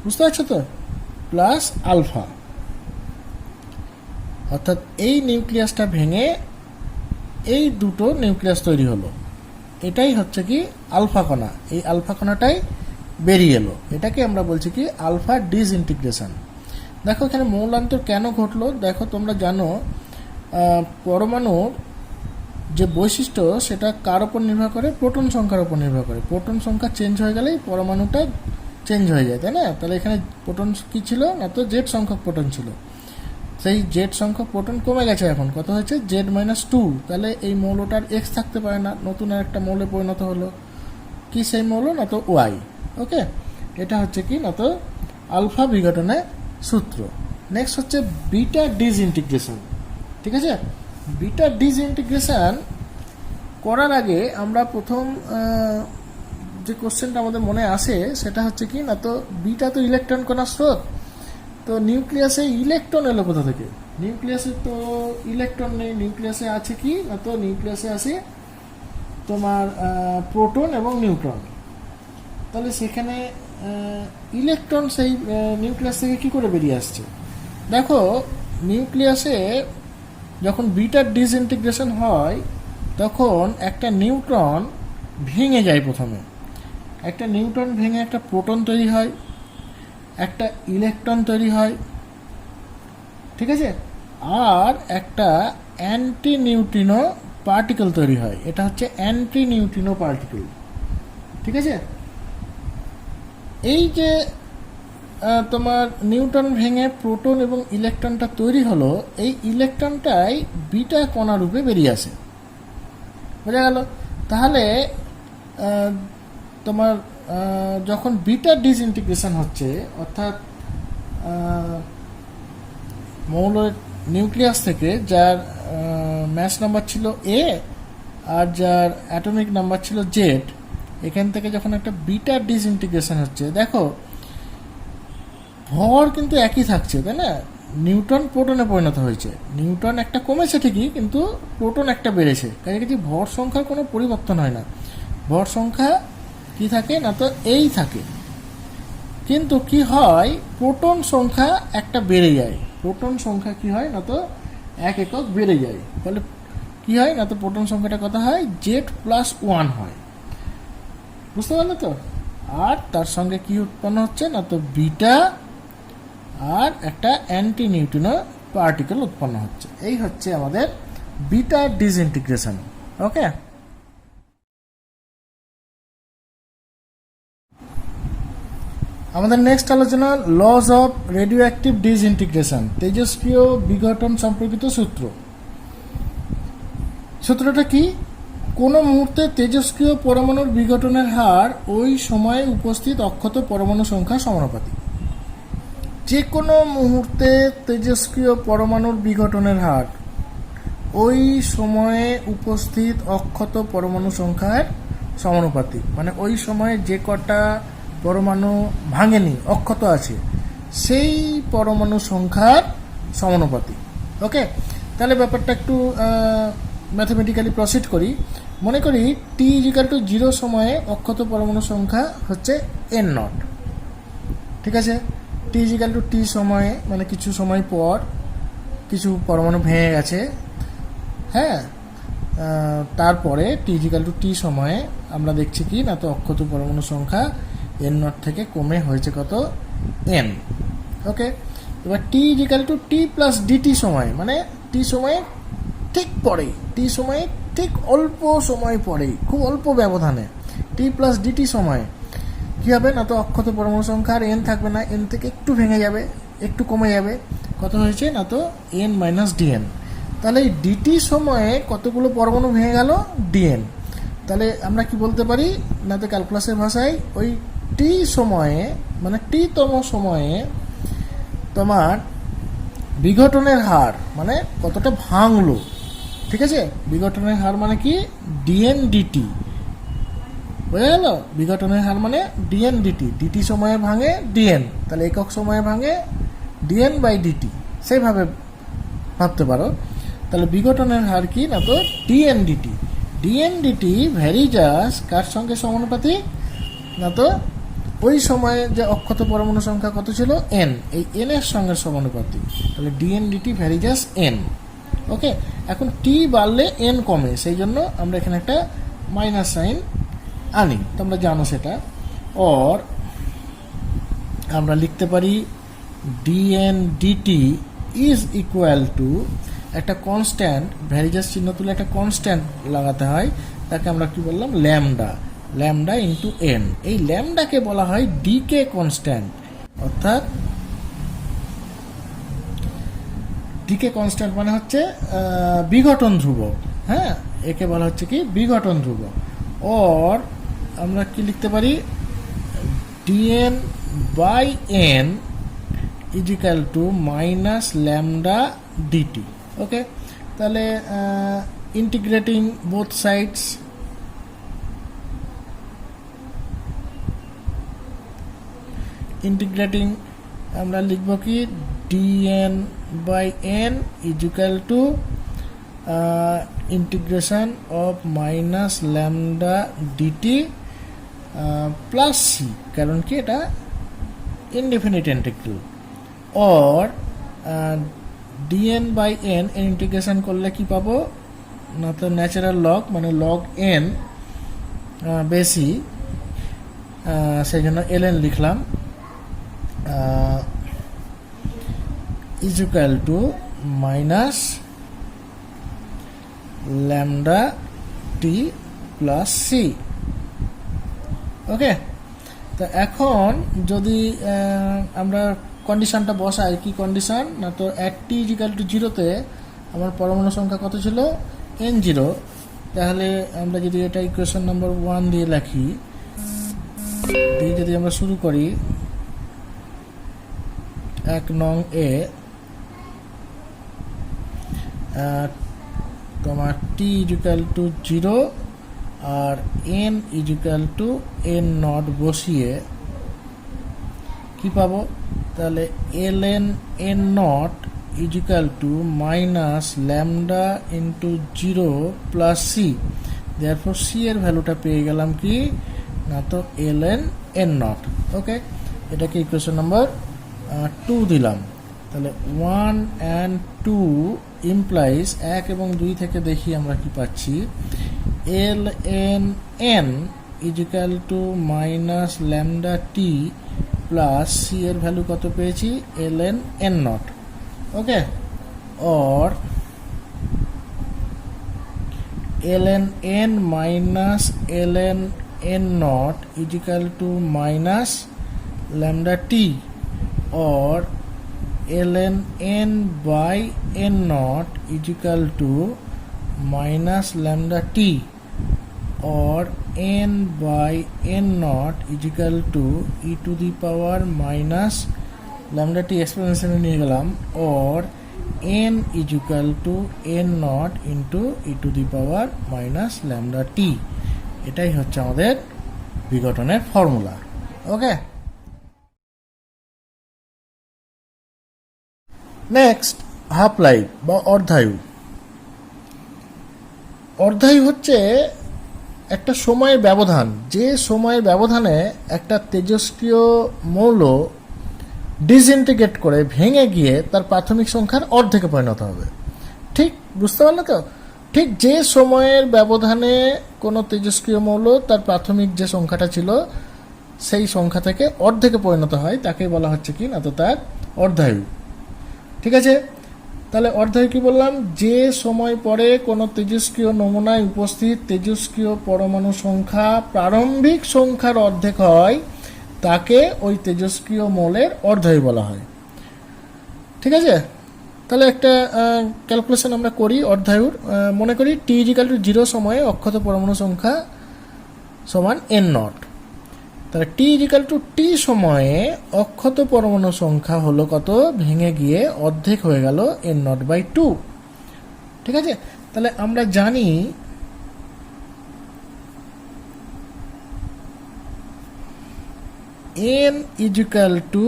বুঝতে পারছো তো? প্লাস আলফা, অর্থাৎ এই নিউক্লিয়াসটা ভেঙে এই 2টো নিউক্লিয়াস তৈরি হলো। এটাই হচ্ছে কি আলফা কণা। এই আলফা কণাটাই বেরিয়ে এলো, এটাকে আমরা বলছি কি আলফা ডিসইন্টিগ্রেশন। দেখো এখানে মৌলান্তর কেন ঘটলো। দেখো তোমরা জানো পরমাণুর যে বৈশিষ্ট্য সেটা কার উপর নির্ভর করে? প্রোটন সংখ্যার উপর নির্ভর করে। প্রোটন সংখ্যা চেঞ্জ হয়ে গেলেই পরমাণুটা চেঞ্জ হয়ে যায়, তাই না? তাহলে এখানে প্রোটন কি ছিল? না তো জেড সংখ্যক প্রোটন ছিল। সেই জেড সংখ্যক প্রোটন কমে গেছে, এখন কত হয়েছে? z-2। তাহলে এই মৌলটার এক্স থাকতে পারে না, নতুন আর একটা মৌলে পরিণত হলো। কি সেই মৌল? না তো ওয়াই। ওকে, এটা হচ্ছে কি না তো আলফা বিঘটনের সূত্র। নেক্সট হচ্ছে বিটা ডিসইন্টিগ্রেশন। ঠিক আছে? বিটা ডিসইন্টিগ্রেশন করার আগে আমরা প্রথম যে কোশ্চেনটা আমাদের মনে আসে সেটা হচ্ছে কি না তো বিটা তো ইলেকট্রন কণার স্রোত, তো নিউক্লিয়াসে ইলেকট্রন এলো কোথা থেকে? নিউক্লিয়াসে তো ইলেকট্রন নেই। নিউক্লিয়াসে আছে কি না তো নিউক্লিয়াসে আছে তোমার প্রোটন এবং নিউট্রন। তাহলে সেখানে ইলেকট্রন সেই নিউক্লিয়াস থেকে কি করে বেরিয়ে আসছে? দেখো নিউক্লিয়াসে যখন বিটার ডিসইন্টিগ্রেশন হয় তখন একটা নিউট্রন ভেঙে যায়। প্রথমে একটা নিউট্রন ভেঙে একটা প্রোটন তৈরি হয়, একটা ইলেকট্রন তৈরি হয়। ঠিক আছে? আর একটা অ্যান্টি নিউট্রিনো পার্টিকেল তৈরি হয়, এটা হচ্ছে অ্যান্টি নিউট্রিনো পার্টিকেল। ঠিক আছে? এই যে তোমার নিউট্রন ভেঙে প্রোটন এবং ইলেকট্রনটা তৈরি হলো, এই ইলেকট্রনটাই বিটা কণা রূপে বেরিয়ে আসে। বোঝা গেল? তাহলে তোমার যখন বিটা ডিসইন্টিগ্রেশন হচ্ছে, অর্থাৎ মৌলের নিউক্লিয়াস থেকে যার ম্যাস নাম্বার ছিল এ আর যার অ্যাটমিক নাম্বার ছিল জেড, এখান থেকে যখন একটা বিটা ডিসইন্টিগ্রেশন হচ্ছে, দেখো ভর কিন্তু একই থাকছে, তাই না? নিউট্রন প্রোটনে পরিণত হয়েছে, নিউট্রন একটা কমেছে ঠিকই, কিন্তু প্রোটন একটা বেড়েছে। কাজে ভর সংখ্যার কোনো পরিবর্তন হয় না। ভর সংখ্যা কি থাকে না তো এই থাকে, কিন্তু কি হয় প্রোটন সংখ্যা একটা বেড়ে যায়। প্রোটন সংখ্যা কি হয় না তো 1 একক বেড়ে যায়। ফলে কি হয় না তো প্রোটন সংখ্যাটা কত হয়? z+1 হয়। বুঝতে পারলে তো? আর তার সঙ্গে কি উৎপন্ন হচ্ছে না তো বিটা আর একটা অ্যান্টি নিউট্রিনো পার্টিকেল উৎপন্ন হচ্ছে। এই হচ্ছে আমাদের বিটা ডিসইন্টিগ্রেশন। ওকে, আমাদের নেক্সট আলোচনা laws of radioactive disintegration, তেজস্ক্রিয় বিঘটন সম্পর্কিত সূত্র। সূত্রটা কি? কোনো মুহূর্তে তেজস্ক্রিয় পরমাণুর বিঘটনের হার ওই সময়ে উপস্থিত অক্ষত পরমাণু সংখ্যা সমানুপাতিক। যে কোনো মুহূর্তে তেজস্ক্রিয় পরমাণুর বিঘটনের হার ওই সময়ে উপস্থিত অক্ষত পরমাণু সংখ্যার সমানুপাতিক, মানে ওই সময়ে যে কটা পরমাণু ভাঙেনি, অক্ষত আছে, সেই পরমাণু সংখ্যার সমানুপাতিক। ওকে, তাহলে ব্যাপারটা একটু ম্যাথমেটিক্যালি প্রসিড করি। মনে করি টি ইজিক্যাল টু 0 সময়ে অক্ষত পরমাণু সংখ্যা হচ্ছে n নট। ঠিক আছে, টি ইজিক্যাল টু টি সময়ে, মানে কিছু সময় পর কিছু পরমাণু ভেঙে গেছে। হ্যাঁ, তারপরে টি ইজিক্যাল টু টি সময়ে আমরা দেখছি কি না, তো অক্ষত পরমাণু সংখ্যা n নট থেকে কমে হয়েছে কত, n। ওকে, এবার টি ইজিক্যাল টু টি প্লাস ডিটি সময়, মানে টি সময়ে ঠিক পরে, টি সময়ে ঠিক অল্প সময় পরে, খুব অল্প ব্যবধানে টি প্লাস ডিটি সময়ে কী হবে না, তো অক্ষত পরমাণু সংখ্যা আর n থাকবে না, n থেকে একটু ভেঙে যাবে, একটু কমে যাবে। কত হয়েছে না, তো n মাইনাস ডিএন। তাহলে এই ডিটি সময়ে কতগুলো পরমাণু ভেঙে গেল, ডিএন। তাহলে আমরা কি বলতে পারি না, তো ক্যালকুলাসের ভাষায় ওই টি সময়ে, মানে টি তম সময়ে তোমার বিঘটনের হার, মানে কতটা ভাঙলো। ঠিক আছে, বিঘটনের হার মানে কি, ডিএন ডিটি। বোঝা গেল? বিঘটনের হার মানে ডিএন ডিটি। ডিটি সময়ে ভাঙে ডিএন, তাহলে একক সময়ে ভাঙে ডিএন বাই ডিটি, সেইভাবে ভাবতে পারো। তাহলে বিঘটনের হার কি না, তো DNA DT. DN DT varies কার সঙ্গে সমানুপাতিক না, তো ওই সময়ে যে অক্ষত পরমাণু সংখ্যা কত ছিল, এন, এই এন এর সঙ্গে সমানুপাতিক। তাহলে ডিএন ডিটি ভ্যারিজাস এন। ওকে, এখন টি বাড়লে এন কমে, সেই জন্য আমরা এখানে একটা মাইনাস সাইন আনি, তোমরা জানো সেটা। অর আমরা লিখতে পারি dN dt is equal to একটা কনস্ট্যান্ট, ভ্যারিজাস চিহ্ন তুলে একটা কনস্ট্যান্ট লাগাতে হয়, তাকে আমরা কি বললাম, ল্যামডা। Lambda into N. এই ল্যামডাকে বলা হয় ডিকে কনস্ট্যান্ট, অর্থাৎ ডিকে কনস্ট্যান্ট মানে হচ্ছে বিঘটন ধ্রুবক। হ্যাঁ, একে বলা হচ্ছে কি, বিঘটন ধ্রুবক। অর আমরা কি লিখতে পারি, DN by N equal to minus lambda DT. Okay, তাহলে ইন্টিগ্রেটিং বোথ সাইডস, ইন্টিগ্রেটিং আমরা লিখব কি, DN by N equal to integration of minus lambda DT plus C, কারণ কি এটা indefinite integral. Or DN by N integration করলে কি পাবো না, তো ন্যাচারাল লগ, মানে লগ এন বেশি, সেই জন্য এল এন লিখলাম, equal to minus lambda T plus C. Okay, তো এখন যদি আমরা কন্ডিশনটা বসাই, কি কন্ডিশন না, তো এক টি ইজিক্যাল টু 0-তে আমার পরমাণু সংখ্যা কত ছিল, n0। তাহলে আমরা যদি এটা ইকুয়েশন নাম্বার 1 দিয়ে লিখি, দিয়ে যদি আমরা শুরু করি, 1 নং এ তোমার টি ইজিক্যাল টু 0 আর n equal to n naught বসিয়ে কি পাবো, তাহলে ln n naught equal to minus lambda into 0 plus C. Therefore C এর ভ্যালুটা পেয়ে গেলাম কি না, তো ln n নট। ওকে, এটাকে ইকুয়েশন নাম্বার 2 দিলাম। তাহলে 1 and 2 ইমপ্লাইজ, 1 এবং 2 থেকে দেখি আমরা কি পাচ্ছি, ln n equal to minus lambda T plus C এর ভ্যালু কত পেয়েছি, ln n naught. Okay, or ln n minus ln n naught equal to minus lambda t or ln n by n naught is equal to minus lambda t or n by n naught is equal to e to the power minus lambda t exponential নিয়ে গেলাম or n is equal to n naught into e to the power minus lambda t। এটাই হচ্ছে আমাদের বিঘটনের formula. ওকে, next half life বা অর্ধায়ু। অর্ধায়ু হচ্ছে একটা সময়ের ব্যবধান, যে সময়ের ব্যবধানে একটা তেজস্ক্রিয় মৌল ডিসইন্টিগ্রেট করে ভেঙে গিয়ে তার প্রাথমিক সংখ্যার অর্ধেকে পরিণত হবে। ঠিক বুঝতে পারলে তো? ঠিক যে সময়ের ব্যবধানে কোনো তেজস্ক্রিয় মৌল তার প্রাথমিক যে সংখ্যাটা ছিল সেই সংখ্যা থেকে অর্ধেকে পরিণত হয় তাকেই বলা হচ্ছে কি না, তো তার অর্ধায়ু। ঠিক আছে, তাহলে অর্ধায়ু কি বললাম? যে সময় পরে কোনো তেজস্ক্রিয় নমুনায় উপস্থিত তেজস্ক্রিয় পরমাণু সংখ্যা প্রারম্ভিক সংখ্যার অর্ধেক হয় তাকে ওই তেজস্ক্রিয় মৌলের অর্ধায়ু বলা হয়। ঠিক আছে, তাহলে একটা ক্যালকুলেশন আমরা করি অর্ধায়ুর। মনে করি টি ইজিক্যাল টু 0 সময়ে অক্ষত পরমাণু সংখ্যা সমান n নট। তাহলে টি ইজিক্যাল টু টি সময়ে অক্ষত পরমাণু সংখ্যা হলো কত? ভেঙে গিয়ে অর্ধেক হয়ে গেল n নট বাই 2। ঠিক আছে, তাহলে আমরা জানি n is equal to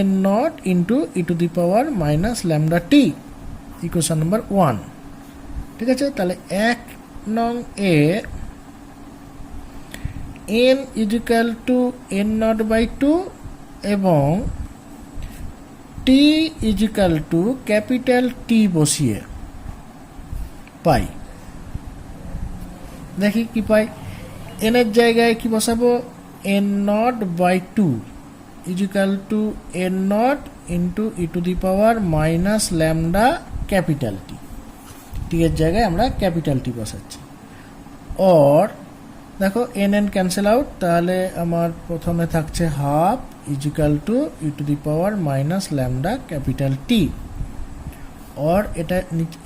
n naught into e to the power minus lambda t, equation number 1। ঠিক আছে, তাহলে 1 নং এ n is equal to n naught by 2 এবং t is equal to capital T বসিয়ে পাই। দেখি কি পাই। n এর জায়গায় কি বসাবো? n naught by 2 is equal to n naught into e to the power minus lambda capital T। t এর জায়গায় আমরা ক্যাপিটাল T বসাচ্ছি। or দেখো n ক্যান্সেল আউট, তাহলে আমার প্রথমে থাকছে half is equal to e to the power minus lambda capital T। or এটা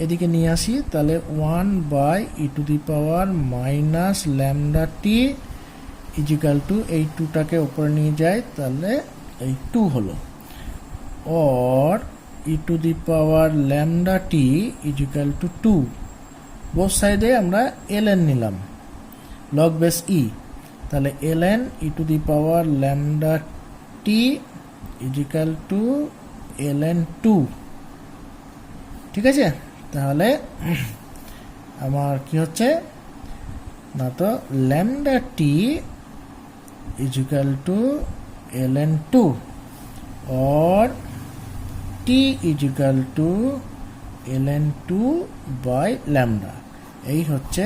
এদিকে নিয়ে আসি, তাহলে 1 by e to the power minus lambda t is equal to এই 2টাকে উপরে নিয়ে যায়, তাহলে এই 2 হলো। or e to the power lambda t is equal to 2। Both সাইডে আমরা ln নিলাম, log base e, তাহলে ln e to the power lambda t is equal to ln 2। ঠিক আছে, তাহলে আমার কি হচ্ছে না, তো lambda t is equal to ln 2 or t is equal to ln 2 by lambda। এই হচ্ছে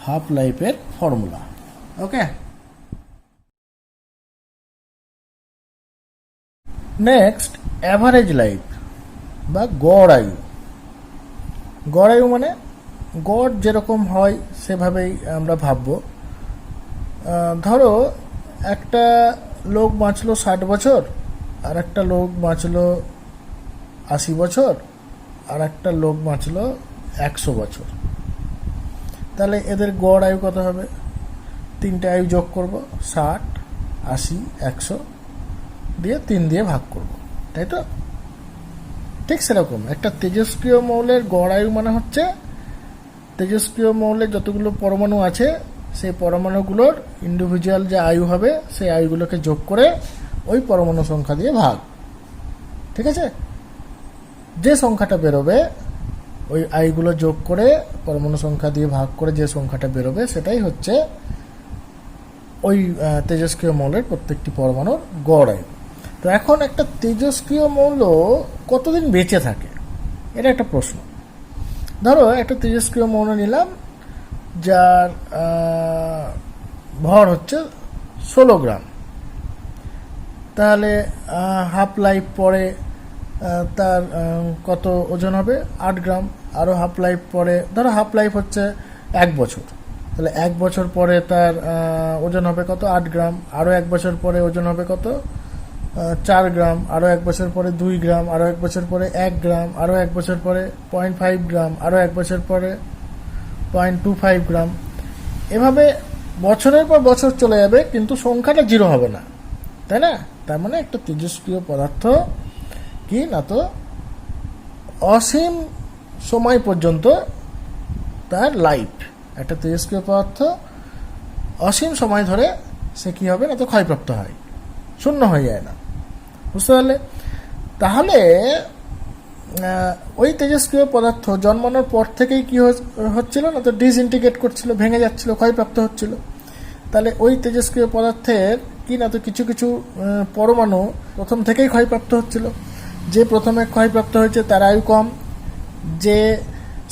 হাফ লাইফের ফর্মুলা। ওকে, নেক্সট অ্যাভারেজ লাইফ বা গড় আয়ু। গড় আয়ু মানে গড় যেরকম হয় সেভাবেই আমরা ভাববো। ধরো একটা লোক বাঁচলো 60 বছর, আর একটা লোক বাঁচলো 80 বছর, আর একটা লোক বাঁচলো 100 বছর। তাহলে এদের গড় আয়ু কত হবে? 3টে আয়ু যোগ করব, 60, 80, 100 দিয়ে 3 দিয়ে ভাগ করব, তাই তো? ঠিক সেরকম একটা তেজস্ক্রিয় মৌলের গড় আয়ু মানে হচ্ছে তেজস্ক্রিয় মৌলের যতগুলো পরমাণু আছে সেই পরমাণুগুলোর ইন্ডিভিজুয়াল যে আয়ু হবে সেই আয়ুগুলোকে যোগ করে ওই পরমাণু সংখ্যা দিয়ে ভাগ। ঠিক আছে, যে সংখ্যাটা বেরোবে ওই আয়ুগুলো যোগ করে পরমাণু সংখ্যা দিয়ে ভাগ করে যে সংখ্যাটা বেরোবে সেটাই হচ্ছে ওই তেজস্ক্রিয় মৌলের প্রত্যেকটি পরমাণুর গড় আয়ু। তো এখন একটা তেজস্ক্রিয় মৌল কতদিন বেঁচে থাকে, এটা একটা প্রশ্ন। ধরো একটা তেজস্ক্রিয় মৌল নিলাম যার ভর হচ্ছে 16 গ্রাম, তাহলে হাফ লাইফ পরে তার কত ওজন হবে? 8 গ্রাম। আরও হাফ লাইফ পরে, ধরো হাফ লাইফ হচ্ছে 1 বছর, তাহলে 1 বছর পরে তার ওজন হবে কত, 8 গ্রাম। আরও 1 বছর পরে ওজন হবে কত, 4 গ্রাম। আরও 1 বছর পরে 2 গ্রাম। আরও 1 বছর পরে 1 গ্রাম। আরও 1 বছর পরে 0.5 গ্রাম। আরও 1 বছর পরে 0.25 গ্রাম। এভাবে বছরের পর বছর চলে যাবে, কিন্তু সংখ্যাটা 0 হবে না, তাই না? তার মানে একটা তেজস্ক্রিয় পদার্থ কি না তো অসীম সময় পর্যন্ত তার লাইফ। একটা তেজস্ক্রিয় পদার্থ অসীম সময় ধরে সে কি হবে না তো ক্ষয়প্রাপ্ত হয়, শূন্য হয়ে যায় না। বুঝতে পারলে? তাহলে ওই তেজস্ক্রিয় পদার্থ জন্মানোর পর থেকেই কি হচ্ছিল না তো ডিসইন্টিগ্রেট করছিল, ভেঙে যাচ্ছিল, ক্ষয়প্রাপ্ত হচ্ছিল। তাহলে ওই তেজস্ক্রিয় পদার্থের কি না তো কিছু কিছু পরমাণু প্রথম থেকেই ক্ষয়প্রাপ্ত হচ্ছিল। যে প্রথমে ক্ষয়প্রাপ্ত হয়েছে তার আয়ু কম, যে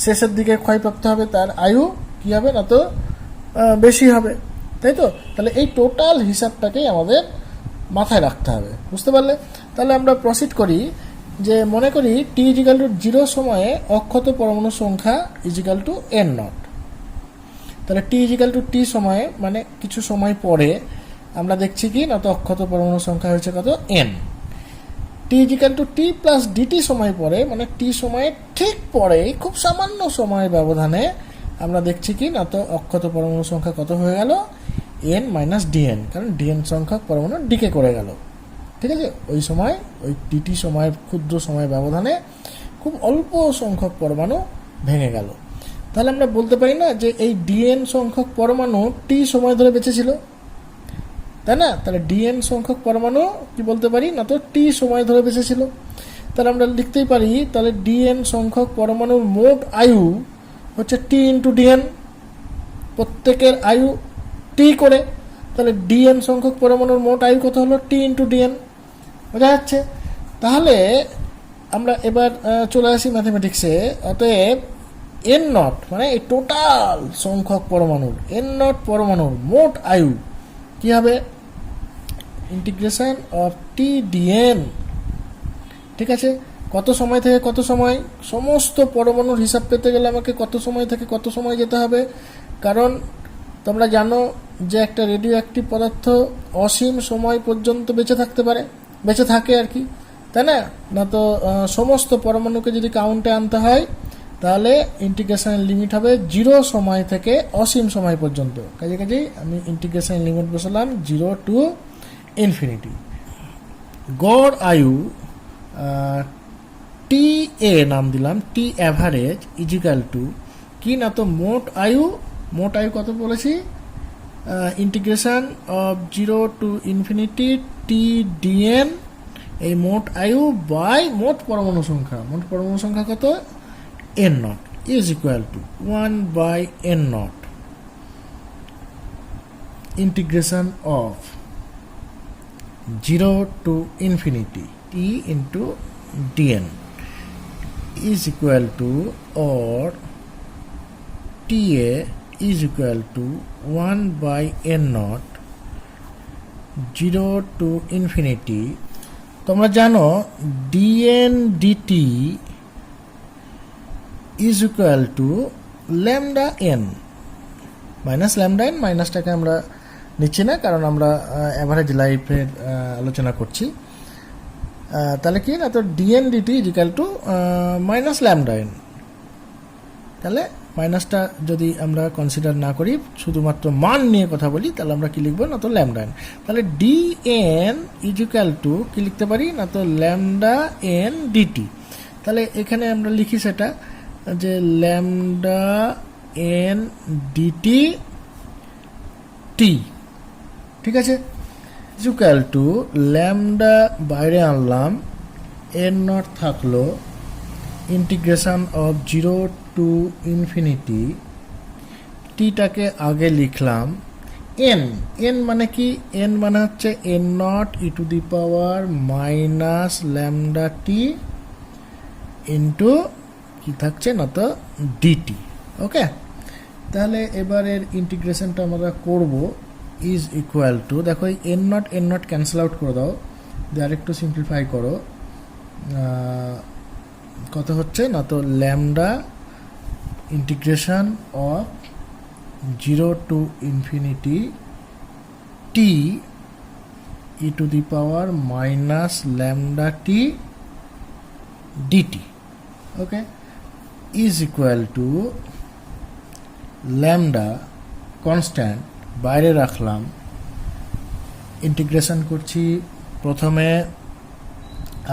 শেষের দিকে ক্ষয়প্রাপ্ত হবে তার আয়ু কি হবে না তো বেশি হবে, তাই তো? তাহলে এই টোটাল হিসাবটাকেই আমাদের মাথায় রাখতে হবে। বুঝতে পারলে? তাহলে আমরা প্রসিড করি, যে মনে করি টি ইজিক্যাল টু 0 সময়ে অক্ষত পরমাণু সংখ্যা ইজিক্যাল টু n নট। তাহলে টি ইজিক্যাল টু টি সময়ে মানে কিছু সময় পরে আমরা দেখছি কি না তো অক্ষত পরমাণু সংখ্যা হয়েছে কত, n। টি ইজিক্যাল টু টি প্লাস ডিটি সময় পরে মানে টি সময়ের ঠিক পরে খুব সামান্য সময়ের ব্যবধানে আমরা দেখছি কি না তো অক্ষত পরমাণু সংখ্যা কত হয়ে গেল, n মাইনাস ডিএন, কারণ ডিএন সংখ্যক পরমাণু ডিকে করে গেল। ঠিক আছে? ওই সময় ওই টিটি সময়ের ক্ষুদ্র সময় ব্যবধানে খুব অল্প সংখ্যক পরমাণু ভেঙে গেল। তাহলে আমরা বলতে পারি না যে এই ডিএন সংখ্যক পরমাণু টি সময় ধরে বেঁচে ছিল, তাই না? তাহলে ডিএন সংখ্যক পরমাণু কি বলতে পারি না তো টি সময় ধরে বেঁচে ছিল। তাহলে আমরা লিখতেই পারি তাহলে ডিএন সংখ্যক পরমাণুর মোট আয়ু হচ্ছে টি ইন্টু ডিএন, প্রত্যেকের আয়ু টি করে। তাহলে ডিএন সংখ্যক পরমাণুর মোট আয়ু কত হলো, টি ইন্টু ডিএন। বোঝা যাচ্ছে? তাহলে আমরা এবার চলে আসি ম্যাথমেটিক্সে। অতএব এন নট মানে এই টোটাল সংখ্যক পরমাণুর এন নট পরমাণুর মোট আয়ু কি হবে, ইন্টিগ্রেশন অফ টি ডিএন। ঠিক আছে? কত সময় থেকে কত সময়, সমস্ত পরমাণুর হিসাব পেতে গেলে আমাকে কত সময় থেকে কত সময় যেতে হবে। কারণ তোমরা জানো যে একটা রেডিও অ্যাক্টিভ পদার্থ অসীম সময় পর্যন্ত বেঁচে থাকতে পারে, বেঁচে থাকে আর কি, তাই না? না তো সমস্ত পরমাণুকে যদি কাউন্টে আনতে হয় তাহলে ইন্টিগ্রেশনের লিমিট হবে 0 সময় থেকে অসীম সময় পর্যন্ত। কাজেই আমি ইন্টিগ্রেশনের লিমিট বসালাম 0 টু ইনফিনিটি। গড় আয়ু টি এ নাম দিলাম, টি অ্যাভারেজ ইজিক্যাল টু কি না তো মোট আয়ু কত বলেছি, integration of 0 to infinity T dN, এই মোট আয়ু বাই মোট পরমাণু সংখ্যা কত, n naught is equal to 1 by n naught integration of 0 to infinity t into dn is equal to, or ta is equal to 1 by n naught 0 to infinity। তোমরা জানো dn dt is equal to lambda n minus lambda n। মাইনাসটাকে আমরা নিচ্ছি না, কারণ আমরা average লাইফের আলোচনা করছি। তাহলে কি না তো DNA dt is equal to minus lambda n। তাহলে মাইনাসটা যদি আমরা কনসিডার না করি, শুধুমাত্র মান নিয়ে কথা বলি, তাহলে আমরা কি লিখবো না তো ল্যামডা n। তাহলে ডিএন ইজিক্যাল টু কি লিখতে পারি না তো ল্যামডা n ডিটি। তাহলে এখানে আমরা লিখি সেটা যে ল্যামডা এন ডিটি টি। ঠিক আছে? ইকুয়াল টু ল্যামডা বাইরে আনলাম, এন নট থাকলো, ইন্টিগ্রেশন অফ 0 টু ইনফিনিটি, টিটাকে আগে লিখলাম, এন মানে কি, এন মানে হচ্ছে N not E to the power minus lambda T into কি থাকছে না তো ডিটি। ওকে? তাহলে এবারের ইন্টিগ্রেশনটা আমরা করব, ইজ ইকুয়াল টু, দেখো এই এন নট ক্যান্সেল আউট করে দাও, দিয়ে আরেকটু সিম্পলিফাই করো, কত হচ্ছে না তো lambda integration of 0 to infinity t e to the power minus lambda t dt, okay, is equal to lambda constant বাইরে রাখলাম, ইন্টিগ্রেশন করছি। প্রথমে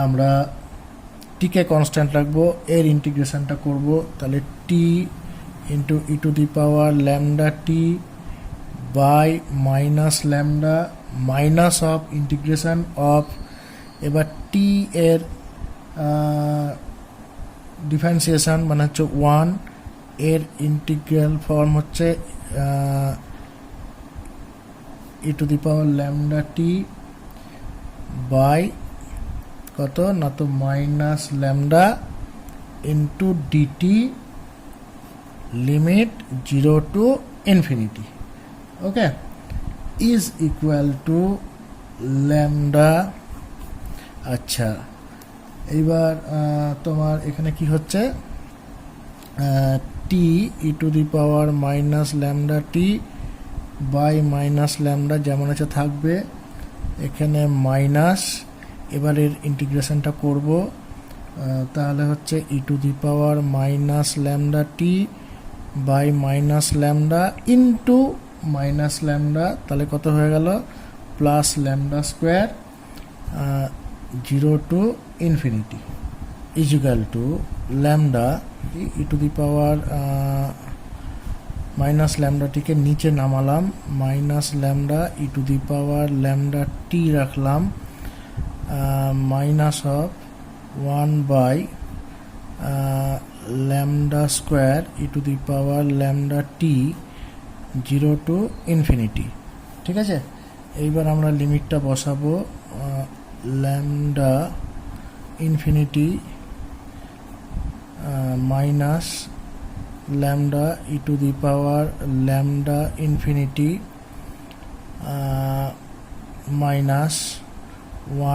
আমরা টিকে কনস্ট্যান্ট রাখবো, এর ইন্টিগ্রেশনটা করব, তাহলে T into E to the power lambda T by minus lambda minus of integration of, এবার টি এর ডিফারেন্সিয়েশন মানে হচ্ছে 1, এর ইন্টিগ্রাল ফর্ম হচ্ছে E to the power lambda T by কত না তো minus lambda into DT limit 0 to infinity, okay, is equal to lambda. আচ্ছা, এইবার তোমার এখানে কি হচ্ছে, T E to the power minus lambda T by minus lambda যেমন আছে থাকবে, এখানে মাইনাস, এবারের ইন্টিগ্রেশনটা করব, তাহলে হচ্ছে E to the power minus lambda T by minus lambda into minus lambda, তাহলে কত হয়ে গেল plus lambda square 0 to infinity is equal to lambda e to the power minus ল্যামডাটিকে নিচে নামালাম, minus lambda E to the power lambda T রাখলাম, minus of 1 by lambda square E to the power lambda T 0 to infinity, ঠিক আছে। এইবার আমরা লিমিটটা বসাবো, lambda infinity minus lambda E to the power lambda infinity minus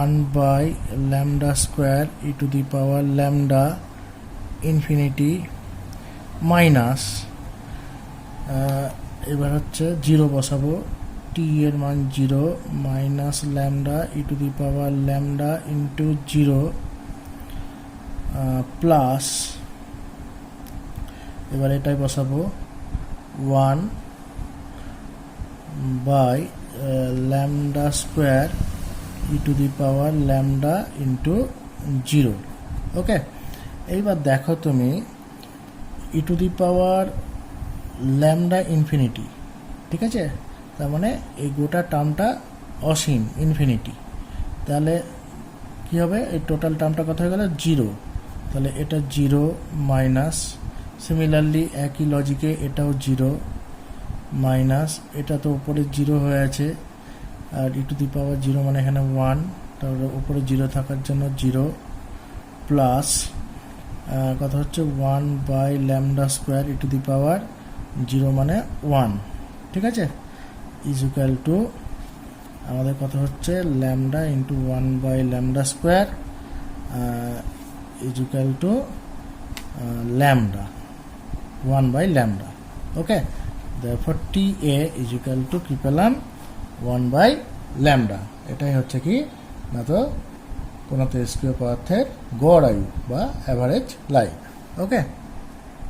1 by lambda square E to the power lambda infinity minus, এবার হচ্ছে 0 বসাবো, T এর মান 0 minus lambda E to the power lambda into 0 plus, এবার এটাই বসাবো 1 by lambda square E to the power lambda into 0, okay. এইবার দেখো তুমি E to the power lambda infinity, ঠিক আছে, তার মানে এই গোটা টার্মটা অসীম ইনফিনিটি, তাহলে কি হবে, এই টোটাল টার্মটা কত হয়ে গেল 0, তাহলে এটা 0 মাইনাস, সিমিলারলি একই লজিকে এটাও 0 মাইনাস, এটা তো উপরে 0 হয়ে আছে, আর ই টু দি পাওয়ার 0 মানে এখানে 1, তারপরে উপরে 0 থাকার জন্য 0 প্লাস কথা হচ্ছে 1 by lambda square E to the power 0 মানে 1, ঠিক আছে, ইজ ইকুয়াল টু আমাদের কথা হচ্ছে lambda into 1 by lambda square is equal to lambda 1 by lambda, okay. therefore T A is equal to কি পেলাম 1 বাই ল্যামডা, এটাই হচ্ছে কি না তো কোনো তেজস্ক্রিয় পদার্থের গড় আয়ু বা অ্যাভারেজ লাইফ, ওকে।